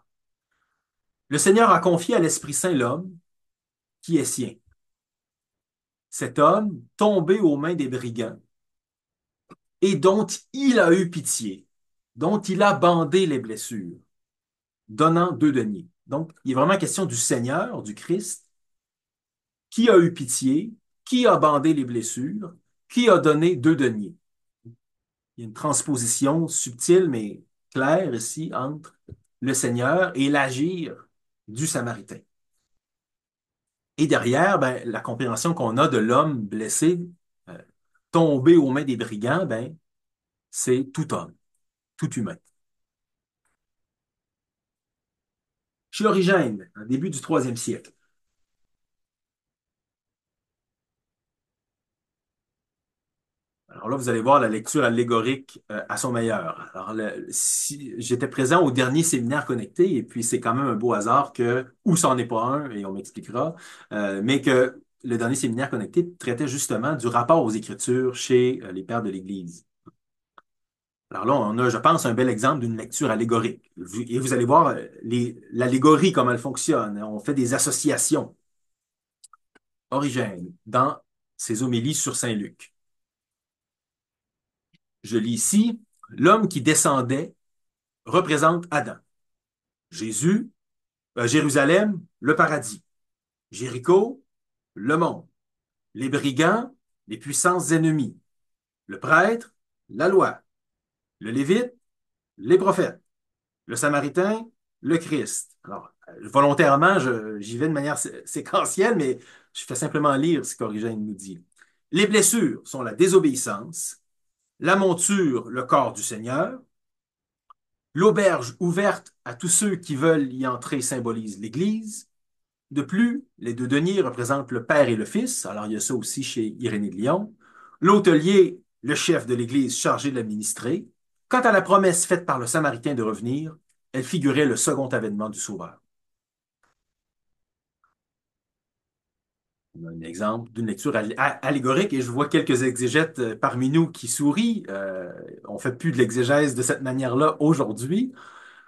A: Le Seigneur a confié à l'Esprit Saint l'homme qui est sien. Cet homme, tombé aux mains des brigands, et dont il a eu pitié, dont il a bandé les blessures, donnant 2 deniers. Donc, il est vraiment question du Seigneur, du Christ, qui a eu pitié, qui a bandé les blessures, qui a donné 2 deniers. Il y a une transposition subtile mais claire ici entre le Seigneur et l'agir du Samaritain. Et derrière, ben, la compréhension qu'on a de l'homme blessé, euh, tombé aux mains des brigands, ben, c'est tout homme, tout humain. Chez Origène, au début du troisième siècle. Alors là, vous allez voir la lecture allégorique à son meilleur. Alors, si, j'étais présent au dernier séminaire connecté, et puis c'est quand même un beau hasard que, ou c'en est pas un, et on m'expliquera, mais que le dernier séminaire connecté traitait justement du rapport aux Écritures chez les pères de l'Église. Alors là, on a, je pense, un bel exemple d'une lecture allégorique. Et vous allez voir l'allégorie, comment elle fonctionne. On fait des associations. Origène, dans ses homélies sur Saint Luc. Je lis ici, l'homme qui descendait représente Adam. Jésus, Jérusalem, le paradis. Jéricho, le monde. Les brigands, les puissances ennemies. Le prêtre, la loi. Le lévite, les prophètes. Le samaritain, le Christ. Alors, volontairement, j'y vais de manière séquentielle, mais je fais simplement lire ce qu'Origène nous dit. Les blessures sont la désobéissance, la monture, le corps du Seigneur, l'auberge ouverte à tous ceux qui veulent y entrer symbolise l'Église. De plus, les deux deniers représentent le Père et le Fils. Alors, il y a ça aussi chez Irénée de Lyon. L'hôtelier, le chef de l'Église chargé de l'administrer. Quant à la promesse faite par le Samaritain de revenir, elle figurait le second avènement du Sauveur. On a un exemple d'une lecture allégorique et je vois quelques exégètes parmi nous qui sourient. On fait plus de l'exégèse de cette manière-là aujourd'hui.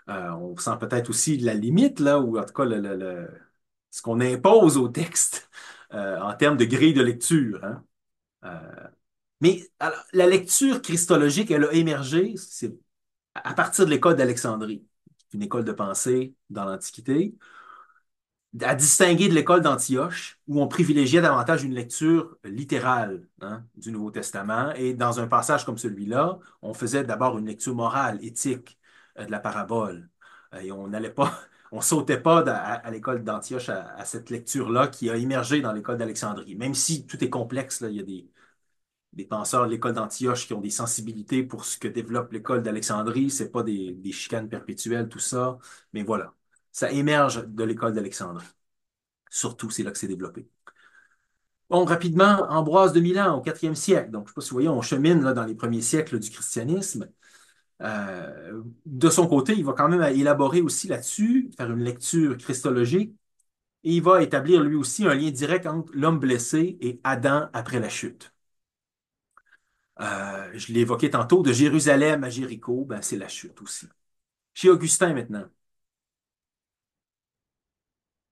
A: On sent peut-être aussi la limite, là, ou en tout cas ce qu'on impose au texte en termes de grille de lecture. Hein. Mais alors, la lecture christologique, elle a émergé à partir de l'école d'Alexandrie, une école de pensée dans l'Antiquité, à distinguer de l'école d'Antioche, où on privilégiait davantage une lecture littérale hein, du Nouveau Testament. Et dans un passage comme celui-là, on faisait d'abord une lecture morale, éthique de la parabole. Et on n'allait pas, on sautait pas à l'école d'Antioche à cette lecture-là qui a émergé dans l'école d'Alexandrie. Même si tout est complexe, là, il y a des penseurs de l'école d'Antioche qui ont des sensibilités pour ce que développe l'école d'Alexandrie. C'est pas des chicanes perpétuelles, tout ça. Mais voilà, ça émerge de l'école d'Alexandrie. Surtout, c'est là que c'est développé. Bon, rapidement, Ambroise de Milan au IVe siècle. Donc, je ne sais pas si vous voyez, on chemine là, dans les premiers siècles du christianisme. De son côté, il va quand même élaborer aussi là-dessus, faire une lecture christologique, et il va établir lui aussi un lien direct entre l'homme blessé et Adam après la chute. Je l'ai évoqué tantôt, de Jérusalem à Jéricho, ben, c'est la chute aussi. Chez Augustin maintenant.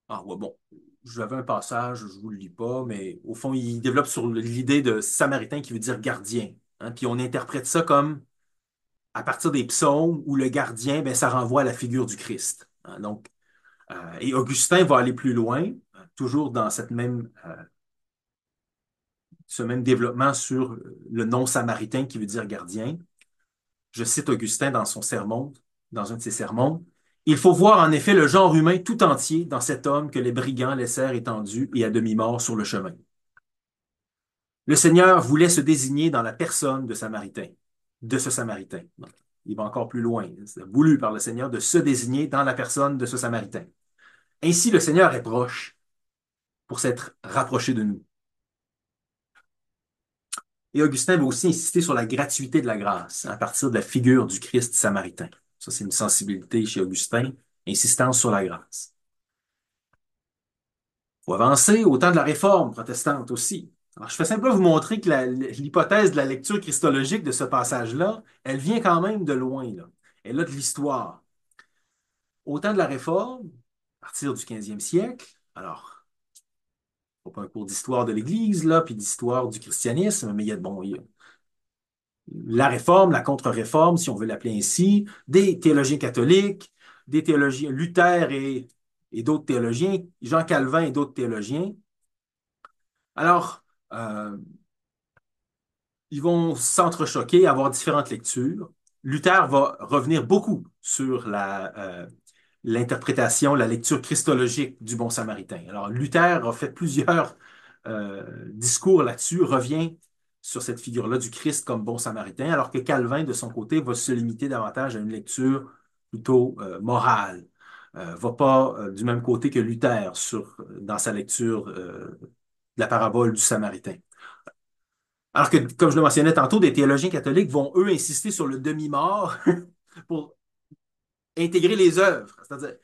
A: Ah ouais, bon, j'avais un passage, je vous le lis pas, mais au fond, il développe sur l'idée de samaritain qui veut dire gardien. Hein, puis on interprète ça comme à partir des psaumes où le gardien, ben, ça renvoie à la figure du Christ. Hein, donc, et Augustin va aller plus loin, toujours dans ce même développement sur le nom samaritain qui veut dire gardien. Je cite Augustin dans son sermon, dans un de ses sermons. Il faut voir en effet le genre humain tout entier dans cet homme que les brigands laissèrent étendu et à demi-mort sur le chemin. Le Seigneur voulait se désigner dans la personne de ce Samaritain. Donc, il va encore plus loin. C'est voulu par le Seigneur de se désigner dans la personne de ce Samaritain. Ainsi, le Seigneur est proche pour s'être rapproché de nous. Et Augustin va aussi insister sur la gratuité de la grâce à partir de la figure du Christ samaritain. Ça, c'est une sensibilité chez Augustin, insistance sur la grâce. Il faut avancer au temps de la Réforme protestante aussi. Alors, je fais simplement vous montrer que l'hypothèse de la lecture christologique de ce passage-là, elle vient quand même de loin, là. Elle a de l'histoire. Au temps de la Réforme, à partir du 15e siècle, alors, pas un cours d'histoire de l'Église, là, puis d'histoire du christianisme, mais il y a la réforme, la contre-réforme, si on veut l'appeler ainsi, des théologiens catholiques, des théologiens Luther et d'autres théologiens, Jean Calvin et d'autres théologiens. Alors, ils vont s'entrechoquer, avoir différentes lectures. Luther va revenir beaucoup sur l'interprétation, la lecture christologique du Bon Samaritain. Alors, Luther a fait plusieurs discours là-dessus, revient sur cette figure-là du Christ comme Bon Samaritain, alors que Calvin, de son côté, va se limiter davantage à une lecture plutôt morale. Va pas du même côté que Luther dans sa lecture de la parabole du Samaritain. Alors que, comme je le mentionnais tantôt, des théologiens catholiques vont, eux, insister sur le demi-mort pour intégrer les œuvres. C'est-à-dire,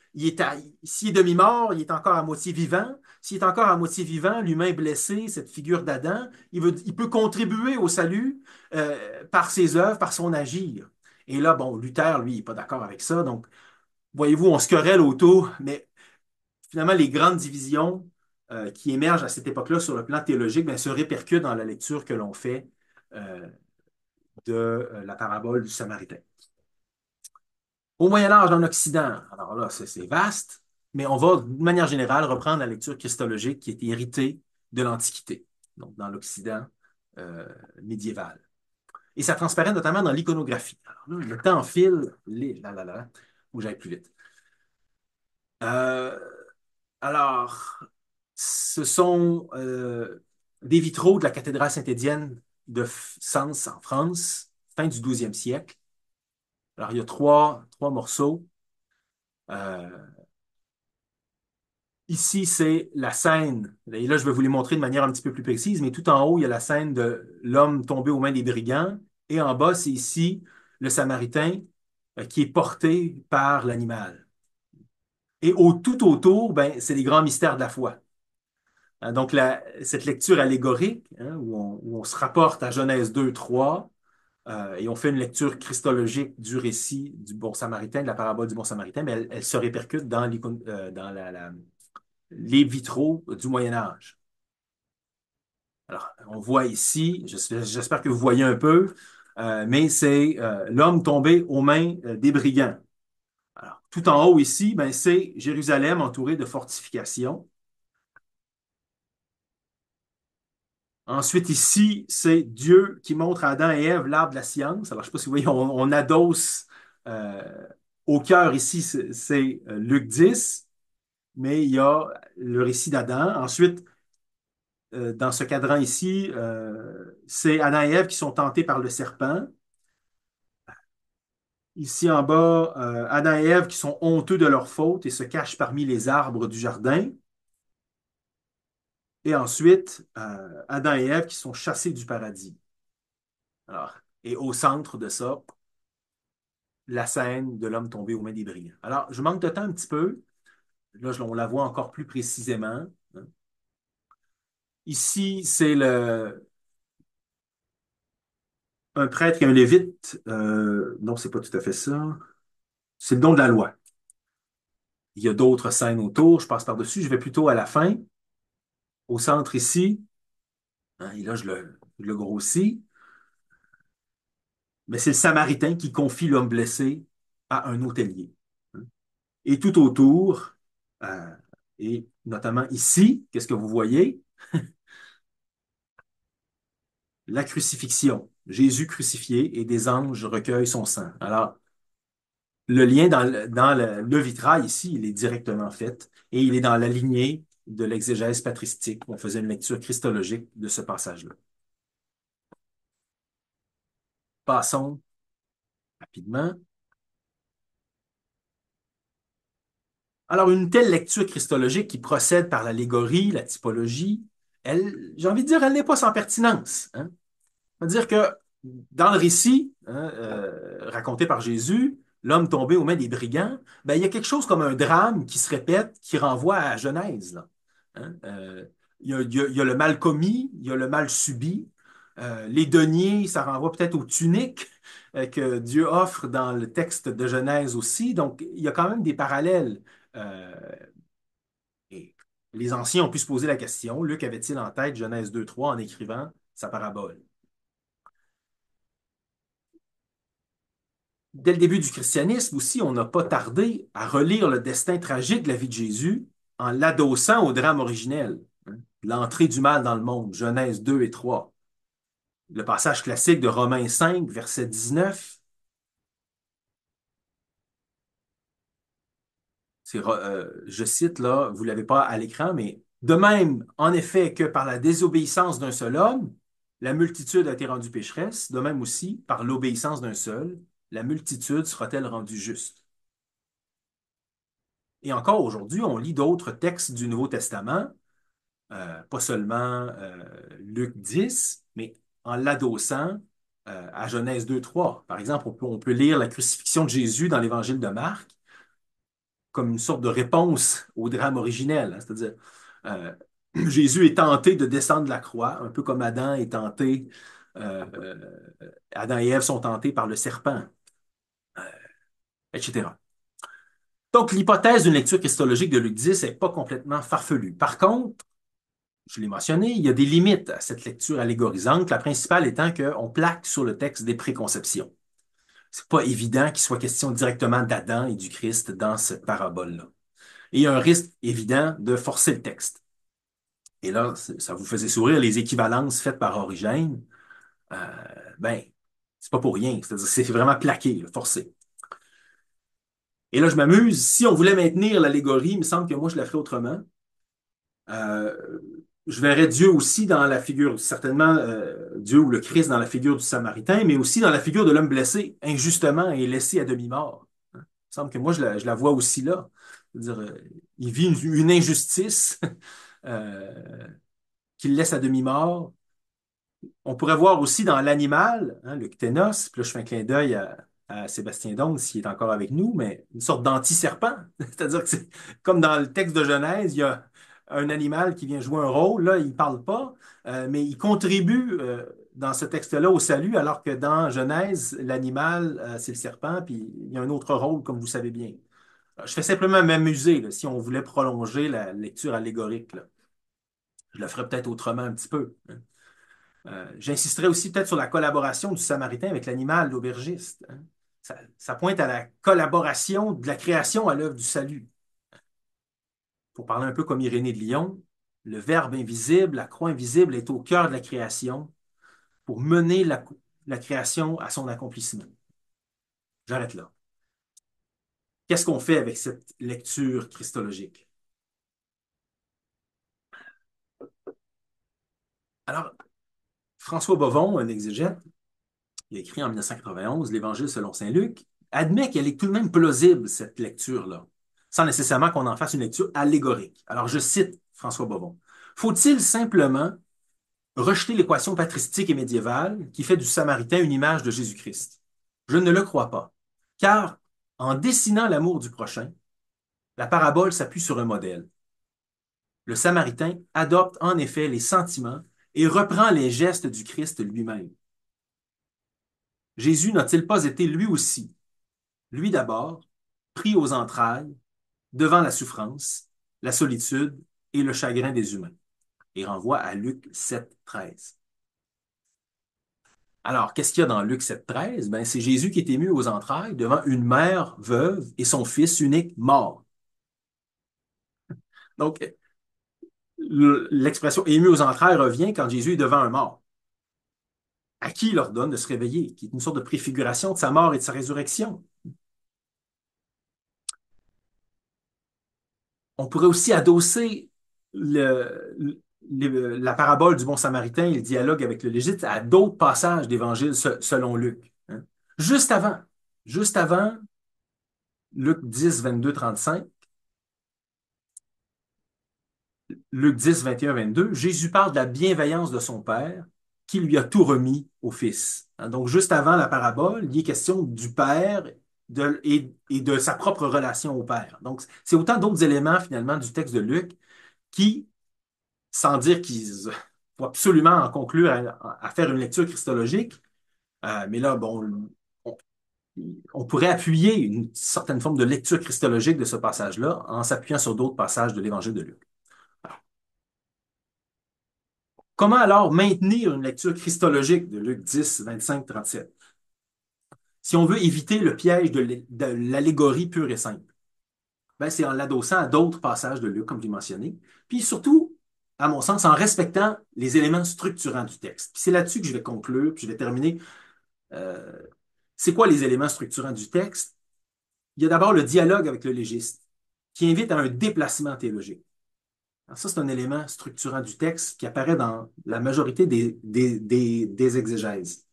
A: s'il est demi-mort, il est encore à moitié vivant. S'il est encore à moitié vivant, l'humain blessé, cette figure d'Adam, il peut contribuer au salut par ses œuvres, par son agir. Et là, bon, Luther, lui, il n'est pas d'accord avec ça. Donc, voyez-vous, on se querelle autour, mais finalement, les grandes divisions qui émergent à cette époque-là sur le plan théologique ben, se répercutent dans la lecture que l'on fait euh, de la parabole du Samaritain. Au Moyen Âge en Occident, alors là, c'est vaste, mais on va, de manière générale, reprendre la lecture christologique qui est héritée de l'Antiquité, donc dans l'Occident euh, médiéval. Et ça transparaît notamment dans l'iconographie. Alors là, le temps file, où j'aille plus vite. Euh, alors, ce sont des vitraux de la cathédrale Saint-Étienne de Sens en France, fin du 12e siècle. Alors, il y a trois morceaux. Euh, Ici, c'est la scène. Et là, je vais vous les montrer de manière un petit peu plus précise, mais tout en haut, il y a la scène de l'homme tombé aux mains des brigands. Et en bas, c'est ici le Samaritain qui est porté par l'animal. Et tout autour, ben, c'est les grands mystères de la foi. Donc, cette lecture allégorique, hein, où on se rapporte à Genèse 2, 3, et on fait une lecture christologique du récit du Bon Samaritain, de la parabole du Bon Samaritain, mais elle se répercute dans les vitraux du Moyen Âge. Alors, on voit ici, j'espère que vous voyez un peu, mais c'est l'homme tombé aux mains des brigands. Alors, tout en haut ici, ben, c'est Jérusalem entourée de fortifications. Ensuite, ici, c'est Dieu qui montre à Adam et Ève l'arbre de la science. Alors, je ne sais pas si vous voyez, on adosse euh, au cœur ici, c'est Luc 10, mais il y a le récit d'Adam. Ensuite, dans ce cadran ici, c'est Adam et Ève qui sont tentés par le serpent. Ici en bas, Adam et Ève qui sont honteux de leur faute et se cachent parmi les arbres du jardin. Et ensuite, Adam et Ève qui sont chassés du paradis. Alors, et au centre de ça, la scène de l'homme tombé aux mains des brigands. Alors, je manque de temps un petit peu. Là, on la voit encore plus précisément. Ici, c'est un prêtre et un lévite. Non, c'est pas tout à fait ça. C'est le don de la loi. Il y a d'autres scènes autour. Je passe par-dessus. Je vais plutôt à la fin. Au centre ici, hein, et là, je le grossis. Mais c'est le Samaritain qui confie l'homme blessé à un hôtelier. Et tout autour, euh, et notamment ici, qu'est-ce que vous voyez? La crucifixion. Jésus crucifié et des anges recueillent son sang. Alors, le lien dans le vitrail ici, il est directement fait et il est dans la lignée de l'exégèse patristique. On faisait une lecture christologique de ce passage-là. Passons rapidement. Alors, une telle lecture christologique qui procède par l'allégorie, la typologie, j'ai envie de dire, elle n'est pas sans pertinence, hein. C'est-à-dire que dans le récit hein, raconté par Jésus, l'homme tombé aux mains des brigands, ben, il y a quelque chose comme un drame qui se répète, qui renvoie à Genèse, là. Hein. Il y a le mal commis, il y a le mal subi. Les deniers, ça renvoie peut-être aux tuniques que Dieu offre dans le texte de Genèse aussi. Donc, il y a quand même des parallèles. Euh, et les anciens ont pu se poser la question, Luc avait-il en tête Genèse 2, 3 en écrivant sa parabole? Dès le début du christianisme aussi, on n'a pas tardé à relire le destin tragique de la vie de Jésus en l'adossant au drame originel, hein. L'entrée du mal dans le monde, Genèse 2 et 3. Le passage classique de Romains 5, verset 19. Je cite là, vous l'avez pas à l'écran, mais de même, en effet, que par la désobéissance d'un seul homme, la multitude a été rendue pécheresse, de même aussi, par l'obéissance d'un seul, la multitude sera-t-elle rendue juste. Et encore aujourd'hui, on lit d'autres textes du Nouveau Testament, pas seulement Luc 10, mais en l'adossant à Genèse 2, 3. Par exemple, on peut lire la crucifixion de Jésus dans l'Évangile de Marc comme une sorte de réponse au drame originel, hein. C'est-à-dire, euh, Jésus est tenté de descendre de la croix, un peu comme Adam est tenté, Adam et Ève sont tentés par le serpent, etc. Donc, l'hypothèse d'une lecture christologique de Luc 10 n'est pas complètement farfelue. Par contre, je l'ai mentionné, il y a des limites à cette lecture allégorisante, la principale étant qu'on plaque sur le texte des préconceptions. C'est pas évident qu'il soit question directement d'Adam et du Christ dans cette parabole-là. Et il y a un risque évident de forcer le texte. Et là, ça vous faisait sourire, les équivalences faites par Origène, euh, ben, c'est pas pour rien. C'est-à-dire, c'est vraiment plaqué, là, forcé. Et là, je m'amuse. Si on voulait maintenir l'allégorie, il me semble que moi, je la ferais autrement. Euh, je verrais Dieu aussi dans la figure, certainement Dieu ou le Christ dans la figure du Samaritain, mais aussi dans la figure de l'homme blessé, injustement et laissé à demi-mort. Il me semble que moi, je la vois aussi là. C'est-à-dire, il vit une injustice euh, qu'il laisse à demi-mort. On pourrait voir aussi dans l'animal, hein, le kténos, puis là je fais un clin d'œil à Sébastien Dong s'il est encore avec nous, mais une sorte d'anti-serpent. C'est-à-dire que c'est comme dans le texte de Genèse, il y a un animal qui vient jouer un rôle, là, il parle pas, mais il contribue dans ce texte-là au salut, alors que dans Genèse, l'animal, c'est le serpent, puis il y a un autre rôle, comme vous savez bien. Je fais simplement m'amuser, là, si on voulait prolonger la lecture allégorique, là. Je le ferais peut-être autrement un petit peu, hein. J'insisterai aussi peut-être sur la collaboration du Samaritain avec l'animal, l'aubergiste, hein. Ça pointe à la collaboration de la création à l'œuvre du salut. Pour parler un peu comme Irénée de Lyon, le Verbe invisible, la croix invisible est au cœur de la création pour mener la création à son accomplissement. J'arrête là. Qu'est-ce qu'on fait avec cette lecture christologique? Alors, François Bovon, un exégète, il a écrit en 1991 l'Évangile selon saint Luc, admet qu'elle est tout de même plausible, cette lecture-là, sans nécessairement qu'on en fasse une lecture allégorique. Alors, je cite François Bovon. Faut-il simplement rejeter l'équation patristique et médiévale qui fait du Samaritain une image de Jésus-Christ? Je ne le crois pas, car en dessinant l'amour du prochain, la parabole s'appuie sur un modèle. Le Samaritain adopte en effet les sentiments et reprend les gestes du Christ lui-même. Jésus n'a-t-il pas été lui aussi, lui d'abord, pris aux entrailles, devant la souffrance, la solitude et le chagrin des humains? Et renvoie à Luc 7, 13. Alors, qu'est-ce qu'il y a dans Luc 7, 13? Ben, c'est Jésus qui est ému aux entrailles devant une mère veuve et son fils unique mort. Donc, l'expression ému aux entrailles revient quand Jésus est devant un mort, à qui il ordonne de se réveiller, qui est une sorte de préfiguration de sa mort et de sa résurrection. On pourrait aussi adosser la parabole du bon Samaritain et le dialogue avec le légiste à d'autres passages d'Évangile selon Luc, hein. Juste avant, juste avant Luc 10, 22, 35, Luc 10, 21, 22, Jésus parle de la bienveillance de son Père qui lui a tout remis au Fils, hein. Donc, juste avant la parabole, il est question du Père et de sa propre relation au Père. Donc, c'est autant d'autres éléments, finalement, du texte de Luc qui, sans dire qu'il faut absolument en conclure à faire une lecture christologique, mais là, bon, on, on pourrait appuyer une certaine forme de lecture christologique de ce passage-là en s'appuyant sur d'autres passages de l'Évangile de Luc. Alors, comment alors maintenir une lecture christologique de Luc 10, 25, 37? Si on veut éviter le piège de l'allégorie pure et simple, ben, c'est en l'adossant à d'autres passages de Luc, comme je l'ai mentionné, puis surtout, à mon sens, en respectant les éléments structurants du texte. Puis c'est là-dessus que je vais conclure, puis je vais terminer. Euh, c'est quoi les éléments structurants du texte? Il y a d'abord le dialogue avec le légiste, qui invite à un déplacement théologique. Alors ça, c'est un élément structurant du texte qui apparaît dans la majorité des exégèses.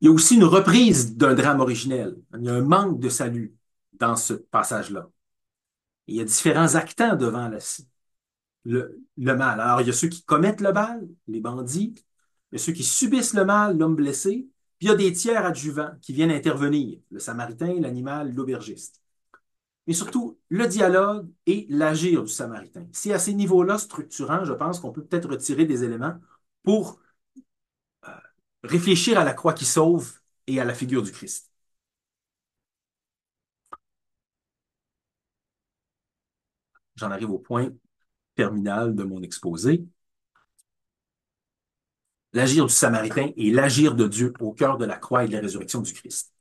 A: Il y a aussi une reprise d'un drame originel. Il y a un manque de salut dans ce passage-là. Il y a différents actants devant le mal. Alors, il y a ceux qui commettent le mal, les bandits. Il y a ceux qui subissent le mal, l'homme blessé. Puis il y a des tiers adjuvants qui viennent intervenir, le samaritain, l'animal, l'aubergiste. Mais surtout, le dialogue et l'agir du samaritain. C'est à ces niveaux-là structurants, je pense qu'on peut peut-être retirer des éléments pour réfléchir à la croix qui sauve et à la figure du Christ. J'en arrive au point terminal de mon exposé. L'agir du Samaritain et l'agir de Dieu au cœur de la croix et de la résurrection du Christ.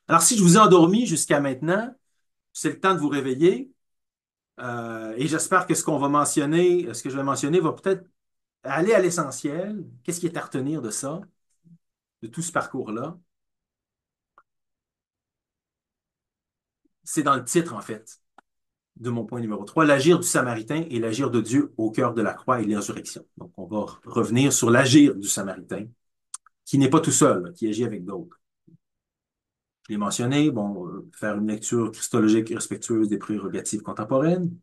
A: Alors, si je vous ai endormi jusqu'à maintenant, c'est le temps de vous réveiller. Et j'espère que ce qu'on va mentionner, ce que je vais mentionner, va peut-être aller à l'essentiel. Qu'est-ce qui est à retenir de ça, de tout ce parcours-là? C'est dans le titre, en fait, de mon point numéro 3, l'agir du Samaritain et l'agir de Dieu au cœur de la croix et de la résurrection. Donc, on va revenir sur l'agir du Samaritain, qui n'est pas tout seul, qui agit avec d'autres. Je l'ai mentionné, bon, faire une lecture christologique respectueuse des prérogatives contemporaines.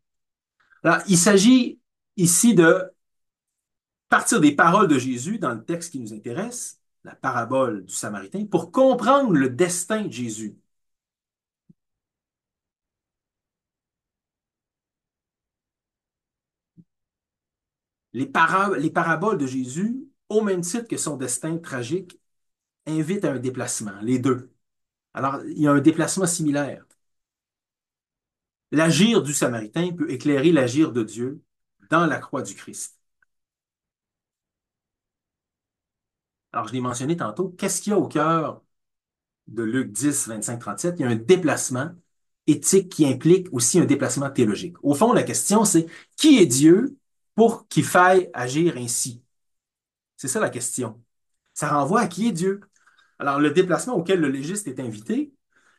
A: Alors, il s'agit ici de partir des paroles de Jésus dans le texte qui nous intéresse, la parabole du Samaritain, pour comprendre le destin de Jésus. Les paraboles de Jésus, au même titre que son destin tragique, invitent à un déplacement, les deux. Alors, il y a un déplacement similaire. L'agir du Samaritain peut éclairer l'agir de Dieu dans la croix du Christ. Alors, je l'ai mentionné tantôt, qu'est-ce qu'il y a au cœur de Luc 10, 25, 37? Il y a un déplacement éthique qui implique aussi un déplacement théologique. Au fond, la question, c'est qui est Dieu pour qu'il faille agir ainsi? C'est ça la question. Ça renvoie à qui est Dieu. Alors, le déplacement auquel le légiste est invité,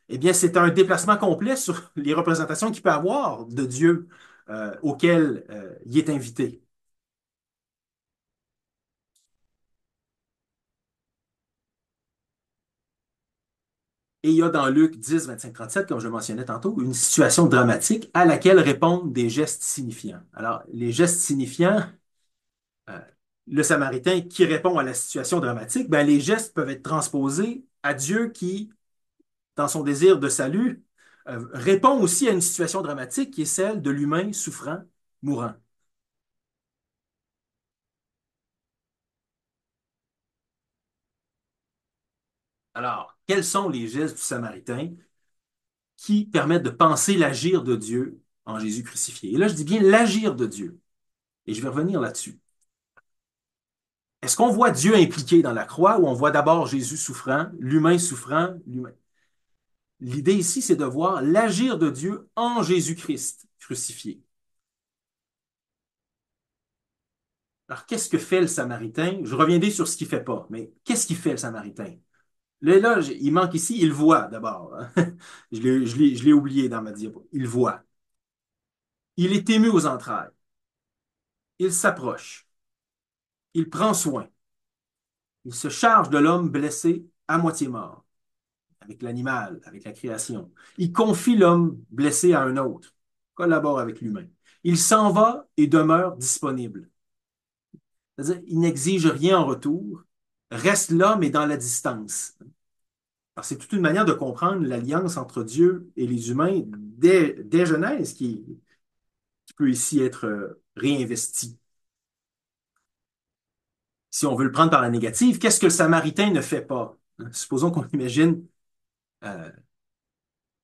A: eh bien, c'est un déplacement complet sur les représentations qu'il peut avoir de Dieu auquel il est invité. Et il y a dans Luc 10, 25, 37, comme je le mentionnais tantôt, une situation dramatique à laquelle répondent des gestes signifiants. Alors, les gestes signifiants, euh, le Samaritain qui répond à la situation dramatique, ben, les gestes peuvent être transposés à Dieu qui, dans son désir de salut, répond aussi à une situation dramatique qui est celle de l'humain souffrant, mourant. Alors, quels sont les gestes du Samaritain qui permettent de penser l'agir de Dieu en Jésus crucifié? Et là, je dis bien l'agir de Dieu. Et je vais revenir là-dessus. Est-ce qu'on voit Dieu impliqué dans la croix ou on voit d'abord Jésus souffrant, l'humain souffrant, l'humain? L'idée ici, c'est de voir l'agir de Dieu en Jésus-Christ crucifié. Alors, qu'est-ce que fait le Samaritain? Je reviendrai sur ce qu'il fait pas, mais qu'est-ce qu'il fait le Samaritain? Là, il manque ici, il voit d'abord. Hein. Je l'ai oublié dans ma diapo. Il voit. Il est ému aux entrailles. Il s'approche. Il prend soin. Il se charge de l'homme blessé à moitié mort, avec l'animal, avec la création. Il confie l'homme blessé à un autre, collabore avec l'humain. Il s'en va et demeure disponible. C'est-à-dire, il n'exige rien en retour, reste là, mais dans la distance. Alors, c'est toute une manière de comprendre l'alliance entre Dieu et les humains dès Genèse qui peut ici être réinvestie. Si on veut le prendre par la négative, qu'est-ce que le Samaritain ne fait pas? Supposons qu'on imagine euh,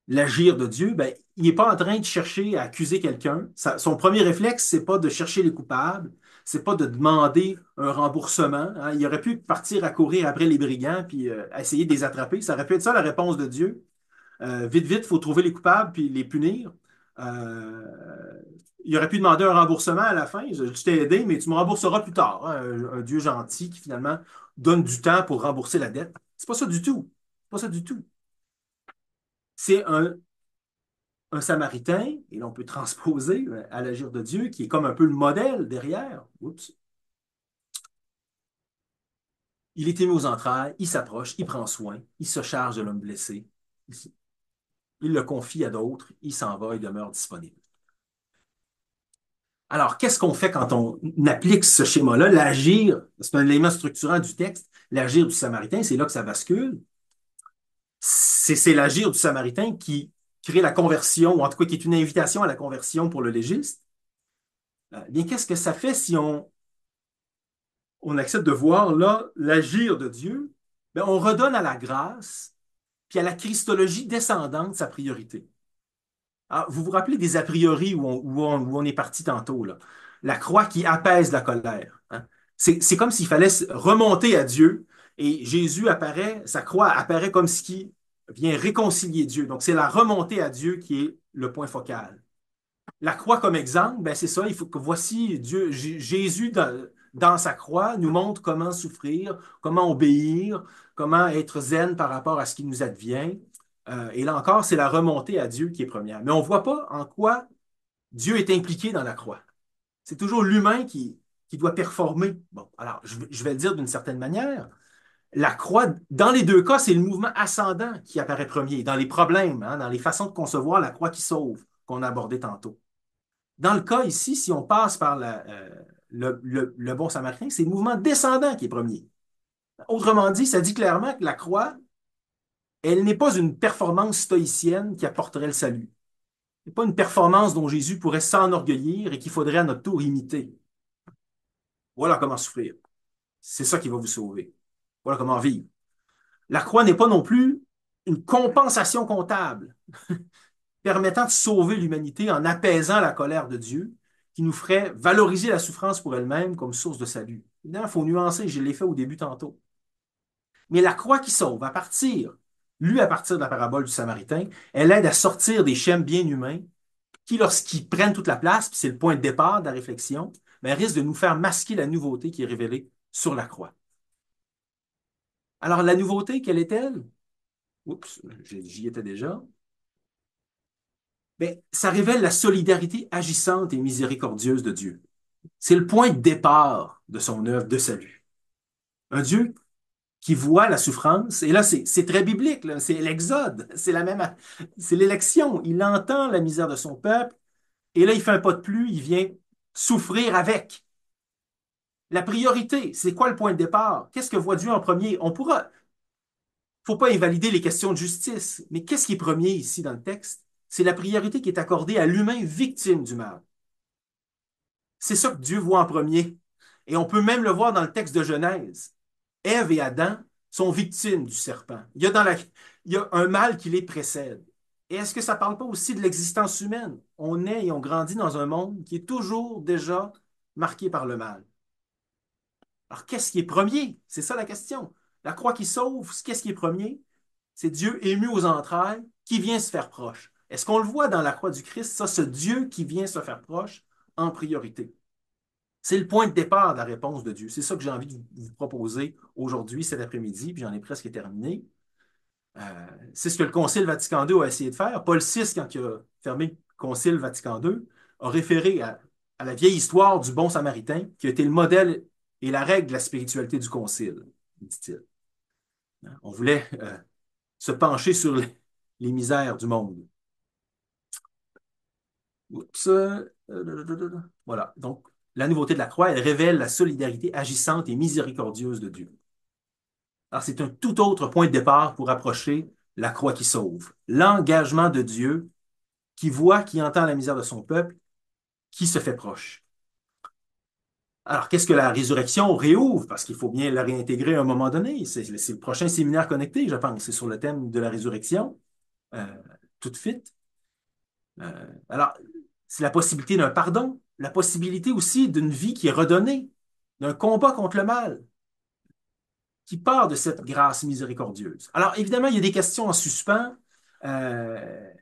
A: l'agir de Dieu, ben, il n'est pas en train de chercher à accuser quelqu'un. Son premier réflexe, c'est pas de chercher les coupables, c'est pas de demander un remboursement. Hein. Il aurait pu partir à courir après les brigands puis essayer de les attraper. Ça aurait pu être ça la réponse de Dieu. Vite, vite, il faut trouver les coupables puis les punir. Euh, il aurait pu demander un remboursement à la fin. Je t'ai aidé, mais tu me rembourseras plus tard. Hein. Un Dieu gentil qui finalement donne du temps pour rembourser la dette. C'est pas ça du tout. C'est pas ça du tout. C'est un un Samaritain, et l'on peut transposer à l'agir de Dieu, qui est comme un peu le modèle derrière. Oups. Il est ému aux entrailles, il s'approche, il prend soin, il se charge de l'homme blessé, il, il le confie à d'autres, il s'en va, il demeure disponible. Alors, qu'est-ce qu'on fait quand on applique ce schéma-là? L'agir, c'est un élément structurant du texte, l'agir du Samaritain, c'est là que ça bascule. C'est l'agir du Samaritain qui crée la conversion, ou en tout cas qui est une invitation à la conversion pour le légiste. Bien, qu'est-ce que ça fait si on accepte de voir là l'agir de Dieu? Bien, on redonne à la grâce puis à la christologie descendante sa priorité. Alors, vous vous rappelez des a priori où on est parti tantôt, là. La croix qui apaise la colère, hein. C'est comme s'il fallait remonter à Dieu et Jésus apparaît, sa croix apparaît comme ce qui vient réconcilier Dieu. Donc, c'est la remontée à Dieu qui est le point focal. La croix comme exemple, ben c'est ça, il faut que voici Dieu, Jésus dans sa croix nous montre comment souffrir, comment obéir, comment être zen par rapport à ce qui nous advient. Et là encore, c'est la remontée à Dieu qui est première. Mais on ne voit pas en quoi Dieu est impliqué dans la croix. C'est toujours l'humain qui doit performer. Bon, alors, je vais le dire d'une certaine manière. La croix, dans les deux cas, c'est le mouvement ascendant qui apparaît premier. Dans les problèmes, hein, dans les façons de concevoir la croix qui sauve, qu'on a abordé tantôt. Dans le cas ici, si on passe par le bon samaritain, c'est le mouvement descendant qui est premier. Autrement dit, ça dit clairement que la croix, elle n'est pas une performance stoïcienne qui apporterait le salut. Ce n'est pas une performance dont Jésus pourrait s'enorgueillir et qu'il faudrait à notre tour imiter. Voilà comment souffrir. C'est ça qui va vous sauver. Voilà comment vivre. La croix n'est pas non plus une compensation comptable permettant de sauver l'humanité en apaisant la colère de Dieu, qui nous ferait valoriser la souffrance pour elle-même comme source de salut. Évidemment, il faut nuancer, je l'ai fait au début tantôt. Mais la croix qui sauve, lue à partir de la parabole du Samaritain, elle aide à sortir des schèmes bien humains qui, lorsqu'ils prennent toute la place, puis c'est le point de départ de la réflexion, mais risquent de nous faire masquer la nouveauté qui est révélée sur la croix. Alors, la nouveauté, quelle est-elle? Oups, j'y étais déjà. Bien, ça révèle la solidarité agissante et miséricordieuse de Dieu. C'est le point de départ de son œuvre de salut. Un Dieu qui voit la souffrance, et là, c'est très biblique, là, c'est l'Exode, c'est l'élection. Il entend la misère de son peuple, et là, il fait un pas de plus, il vient souffrir avec. La priorité, c'est quoi le point de départ? Qu'est-ce que voit Dieu en premier? Faut pas invalider les questions de justice, mais qu'est-ce qui est premier ici dans le texte? C'est la priorité qui est accordée à l'humain victime du mal. C'est ça que Dieu voit en premier. Et on peut même le voir dans le texte de Genèse. Ève et Adam sont victimes du serpent. Il y a un mal qui les précède. Et est-ce que ça ne parle pas aussi de l'existence humaine? On est et on grandit dans un monde qui est toujours déjà marqué par le mal. Alors, qu'est-ce qui est premier? C'est ça la question. La croix qui sauve, qu'est-ce qui est premier? C'est Dieu ému aux entrailles qui vient se faire proche. Est-ce qu'on le voit dans la croix du Christ, ça, ce Dieu qui vient se faire proche en priorité? C'est le point de départ de la réponse de Dieu. C'est ça que j'ai envie de vous proposer aujourd'hui, cet après-midi, puis j'en ai presque terminé. C'est ce que le Concile Vatican II a essayé de faire. Paul VI, quand il a fermé le Concile Vatican II, a référé à la vieille histoire du bon Samaritain, qui a été le modèle et la règle de la spiritualité du Concile, dit-il. On voulait se pencher sur les misères du monde. Oups, voilà. Donc, la nouveauté de la croix, elle révèle la solidarité agissante et miséricordieuse de Dieu. Alors, c'est un tout autre point de départ pour approcher la croix qui sauve. L'engagement de Dieu qui voit, qui entend la misère de son peuple, qui se fait proche. Alors, qu'est-ce que la résurrection réouvre? Parce qu'il faut bien la réintégrer à un moment donné. C'est le prochain séminaire connecté, je pense. C'est sur le thème de la résurrection, euh, tout de suite. Alors, c'est la possibilité d'un pardon, la possibilité aussi d'une vie qui est redonnée, d'un combat contre le mal, qui part de cette grâce miséricordieuse. Alors, évidemment, il y a des questions en suspens. Euh,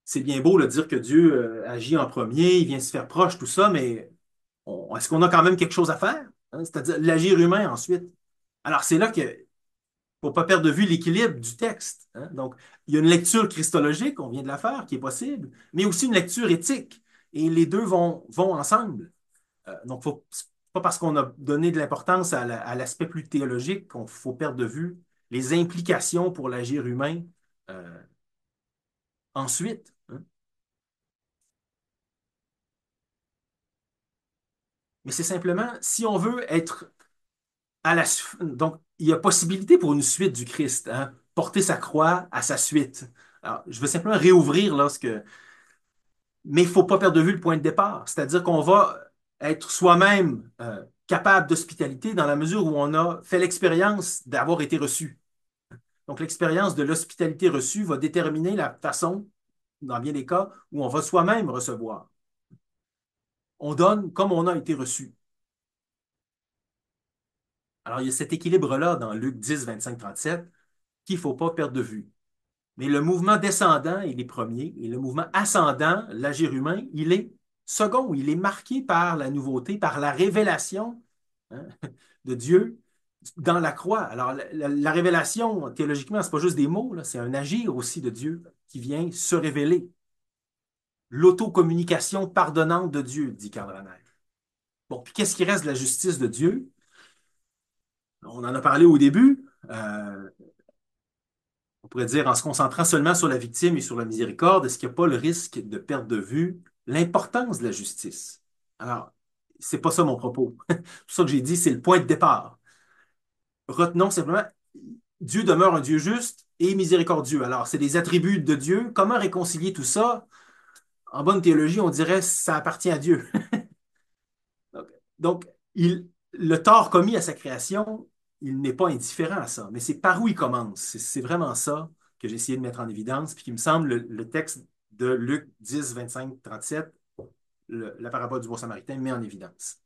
A: c'est bien beau de dire que Dieu agit en premier, il vient se faire proche, tout ça, mais est-ce qu'on a quand même quelque chose à faire? Hein? C'est-à-dire l'agir humain ensuite. Alors, c'est là que pour pas perdre de vue l'équilibre du texte, hein. Donc, il y a une lecture christologique, on vient de la faire, qui est possible, mais aussi une lecture éthique. Et les deux vont ensemble. Donc, c'est pas parce qu'on a donné de l'importance à l'aspect plus théologique qu'on faut perdre de vue les implications pour l'agir humain euh, ensuite, hein. Mais c'est simplement, si on veut être donc, il y a possibilité pour une suite du Christ, hein, porter sa croix à sa suite. Alors, je veux simplement réouvrir mais il ne faut pas perdre de vue le point de départ, c'est-à-dire qu'on va être soi-même capable d'hospitalité dans la mesure où on a fait l'expérience d'avoir été reçu. Donc, l'expérience de l'hospitalité reçue va déterminer la façon, dans bien des cas, où on va soi-même recevoir. On donne comme on a été reçu. Alors, il y a cet équilibre-là dans Luc 10, 25, 37 qu'il ne faut pas perdre de vue. Mais le mouvement descendant, il est premier, et le mouvement ascendant, l'agir humain, il est second. Il est marqué par la nouveauté, par la révélation, hein, de Dieu dans la croix. Alors, la révélation, théologiquement, c'est pas juste des mots, là, c'est un agir aussi de Dieu qui vient se révéler. L'autocommunication pardonnante de Dieu, dit Karl Rahner. Bon, puis qu'est-ce qui reste de la justice de Dieu? On en a parlé au début. On pourrait dire, en se concentrant seulement sur la victime et sur la miséricorde, est-ce qu'il n'y a pas le risque de perdre de vue l'importance de la justice? Alors, c'est pas ça mon propos. Tout ça que j'ai dit, c'est le point de départ. Retenons simplement, Dieu demeure un Dieu juste et miséricordieux. Alors, c'est des attributs de Dieu. Comment réconcilier tout ça? En bonne théologie, on dirait ça appartient à Dieu. Donc, le tort commis à sa création, il n'est pas indifférent à ça. Mais c'est par où il commence. C'est vraiment ça que j'ai essayé de mettre en évidence, puis qui me semble le texte de Luc 10, 25, 37, la parabole du bon samaritain, met en évidence.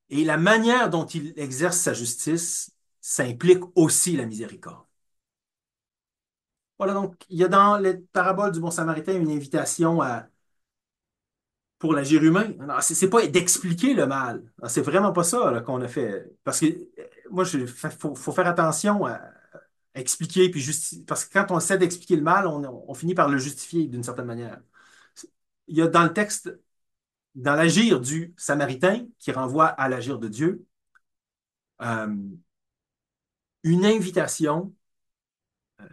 A: Et la manière dont il exerce sa justice, ça implique aussi la miséricorde. Voilà, donc il y a dans les paraboles du bon samaritain une invitation pour l'agir humain. Alors, c'est pas d'expliquer le mal. C'est vraiment pas ça là, qu'on a fait. Parce que moi, faut faire attention à expliquer puis justifier. Parce que quand on essaie d'expliquer le mal, on finit par le justifier d'une certaine manière. Il y a dans le texte, dans l'agir du Samaritain, qui renvoie à l'agir de Dieu, euh, une invitation,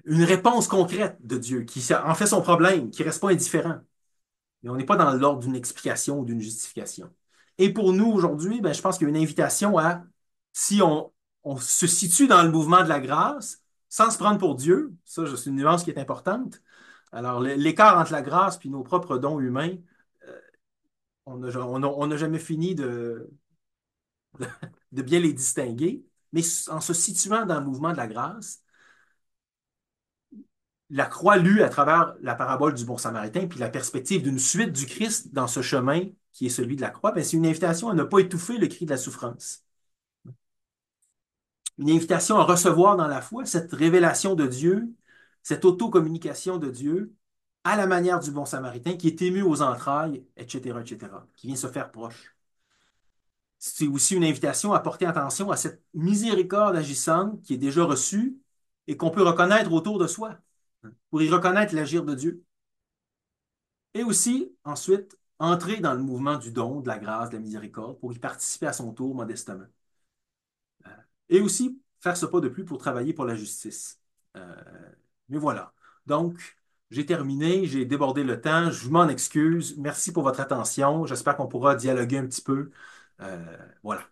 A: une réponse concrète de Dieu, qui en fait son problème, qui reste pas indifférent. Mais on n'est pas dans l'ordre d'une explication ou d'une justification. Et pour nous, aujourd'hui, ben, je pense qu'il y a une invitation à, si on se situe dans le mouvement de la grâce, sans se prendre pour Dieu, ça, c'est une nuance qui est importante. Alors, l'écart entre la grâce et nos propres dons humains, euh, on n'a jamais fini de bien les distinguer, mais en se situant dans le mouvement de la grâce, la croix lue à travers la parabole du bon samaritain, puis la perspective d'une suite du Christ dans ce chemin qui est celui de la croix, ben, c'est une invitation à ne pas étouffer le cri de la souffrance. Une invitation à recevoir dans la foi cette révélation de Dieu, cette autocommunication de Dieu, à la manière du bon samaritain qui est ému aux entrailles, etc., etc., qui vient se faire proche. C'est aussi une invitation à porter attention à cette miséricorde agissante qui est déjà reçue et qu'on peut reconnaître autour de soi, pour y reconnaître l'agir de Dieu. Et aussi, ensuite, entrer dans le mouvement du don, de la grâce, de la miséricorde, pour y participer à son tour modestement. Et aussi, faire ce pas de plus pour travailler pour la justice. Euh, mais voilà. Donc, j'ai terminé, j'ai débordé le temps, je m'en excuse. Merci pour votre attention. J'espère qu'on pourra dialoguer un petit peu. Voilà.